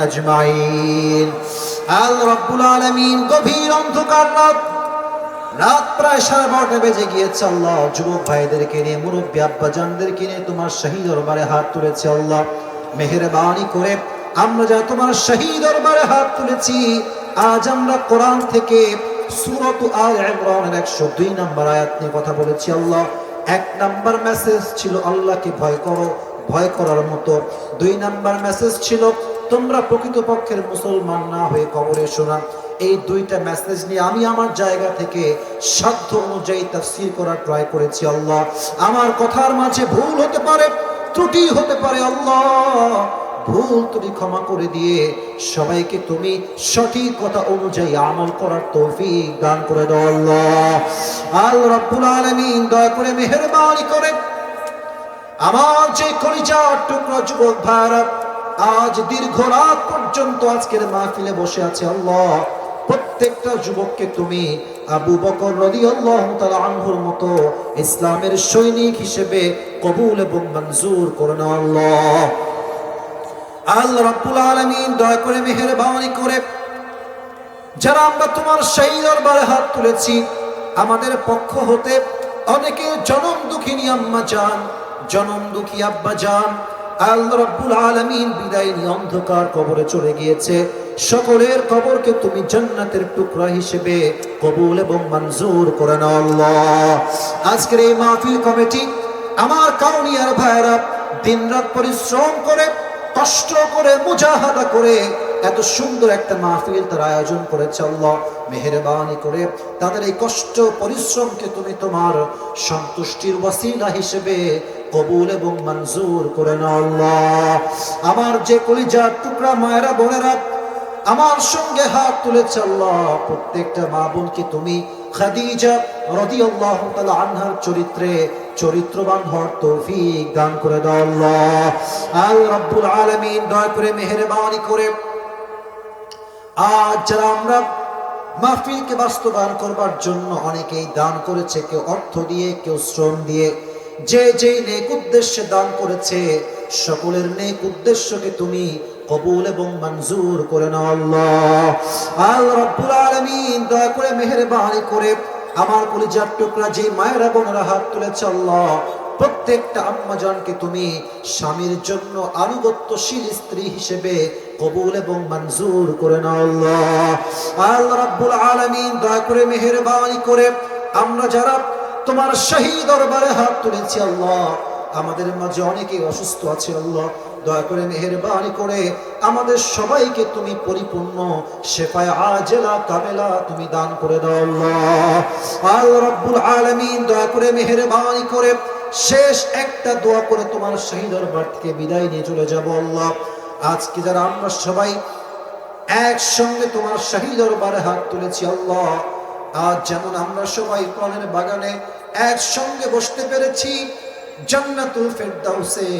أجمعين। رب العالمين গভীর অন্ধকার রাত প্রায় 12:30 বেজে গিয়েছে। আল্লাহ যুবক ভাইদেরকে নিয়ে, মুরব্বী আব্বা জানদেরকে নিয়ে তোমার শাহী দরবারে হাত তুলেছি। আল্লাহ মেহেরবানি করে আমরা যা তোমার শাহী দরবারে হাত তুলেছি, আজ আমরা কোরআন থেকে সূরাত আলে ইমরানের 102 নম্বর আয়াত নিয়ে কথা বলেছি। আল্লাহ 1 নম্বর মেসেজ ছিল আল্লাহকে ভয় করো, ভয় করার মতো। 2 নম্বর মেসেজ ছিল তোমরা প্রকৃতপক্ষের মুসলমান না হয়ে কবরে শোনা। এই 2টা মেসেজ নিয়ে আমি আমার জায়গা থেকে সাধ্য অনুযায়ী তাফসীর করার ট্রাই করেছি। আল্লাহ আমার কথার মাঝে ভুল হতে পারে, ত্রুটি হতে পারে। আল্লাহ ভুল তুমি ক্ষমা করে দিয়ে সবাইকে তুমি সঠিক কথা অনুযায়ী আমল করার তৌফিক দান করে দাও। আল্লাহ আল্লাহ রাব্বুল আলামিন দয়া করে মেহেরবানি করে আমার যে কলিজার টুকরা যুবক ভাইরা আজ দীর্ঘ রাত পর্যন্ত আজকের মাহফিলে বসে আছে, আল্লাহ প্রত্যেকটা যুবককে তুমি আবু বকর রাদিয়াল্লাহু তাআলা আনহুর মতো ইসলামের সৈনিক হিসেবে কবুল এবং মঞ্জুর করে নাও। আল্লাহ আল্লাহ রাব্বুল আলামিন দয়া করে মেহেরবানি করে যারা আমরা তোমার শাহী দরবারে হাত তুলেছি, আমাদের পক্ষ হতে অনেকে জনম দুঃখিনী আম্মা জান, জনম দুঃখী আব্বা জান, আল্লাহ রাব্বুল আলামিন বিদায় নিয়ে অন্ধকার কবরে চলে গিয়েছে। সকলের কবরকে তুমি জান্নাতের টুকরা হিসেবে কবুল এবং মঞ্জুর করে নাও। আল্লাহ আজকের এই মাহফিল কমিটি আমার কাউনিয়ার ভাইরা দিনরাত পরিশ্রম করে, কষ্ট করে, মুজাহাদা করে এত সুন্দর একটা মাহফিল তার আয়োজন করেছে। আল্লাহ মেহেরবানি করে তাদের এই কষ্ট পরিশ্রমকে তুমি তোমার সন্তুষ্টির ওয়াসিলা হিসেবে কবুল এবং মঞ্জুর করে নাও। আল্লাহ আমার যে কলিজার টুকরা মায়েরা বোনেরা আমার সঙ্গে হাত তুলেছে, আল্লাহ প্রত্যেকটা মা বোনকে তুমি খাদিজা রাদিয়াল্লাহু তাআলা আনহার চরিত্রে চরিত্রবান হওয়ার তৌফিক দান করে দাও। আল্লাহ আল্লাহ রাব্বুল আলামিন দয়া করে মেহেরবানি করে আজ যারা আমরা মাহফিলকে বাস্তবায়ন করবার জন্য অনেকেই দান করেছে, কেউ অর্থ দিয়ে, কেউ শ্রম দিয়ে, যে যেই নেক উদ্দেশ্যে দান করেছে সকলের নেক উদ্দেশ্যকে তুমি কবুল এবং মঞ্জুর করে নাও। আল্লাহ আল্লাহ রাব্বুল আলামিন দয়া করে মেহেরবানি করে আমার কলিজার টুকরা যে মায়েরা বোনেরা হাত তুলেছে, আল্লাহ প্রত্যেকটা আম্মা জানকে তুমি স্বামীর জন্য আনুগত্যশীল স্ত্রী হিসেবে কবুল এবং মঞ্জুর করে নাও। আল্লাহ আল্লাহ রাব্বুল আলামিন দয়া করে মেহেরবানি করে আমরা যারা তোমার শাহী দরবারে হাত তুলেছি, আল্লাহ আমাদের মাঝে অনেকেই অসুস্থ আছে, আল্লাহ দয়া করে মেহেরবানি করে আমাদের সবাইকে তুমি পরিপূর্ণ শেফায়ে আজেলা কামেলা তুমি দান করে দাও। আল্লাহ আল্লাহ রাব্বুল আলামিন দয়া করে মেহেরবানি করে শেষ একটা দোয়া করে তোমার শাহী দরবার থেকে বিদায় নিয়ে চলে যাব। আল্লাহ আজকে যারা আমরা সবাই একসঙ্গে তোমার শাহী দরবারে হাত তুলেছি, আল্লাহ আজ যেমন আমরা সবাই কোরআনের বাগানে একসঙ্গে বসতে পেরেছি, জান্নাতুল ফেরদাউসে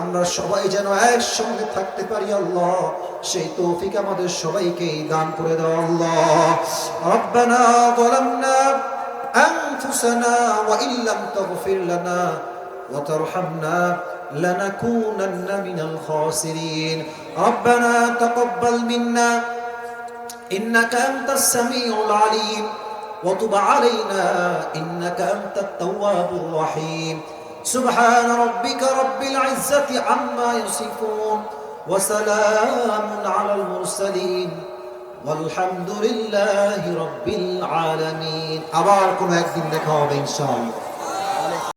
আমরা সবাই যেন একসঙ্গে থাকতে পারি আল্লাহ, সেই তৌফিক আমাদের সবাইকে দান করে দাও আল্লাহ। রব্বানা যালামনা আনফুসানা ওয়া ইল্লাম তাগফির লানা ওয়া তারহামনা লানাকুনান্না মিনাল খাসিরিন। রব্বানা তাকাব্বাল মিন্না ইন্নাকা আনতাস সামিউল আলিম ওয়া তুব আলাইনা ইন্নাকা আনতাত তাওয়াবুর রহিম। سبحان ربك رب العزة عما يصفون وسلام على المرسلين والحمد لله رب العالمين। আবার কোন একদিন দেখা হবে ইনশাআল্লাহ।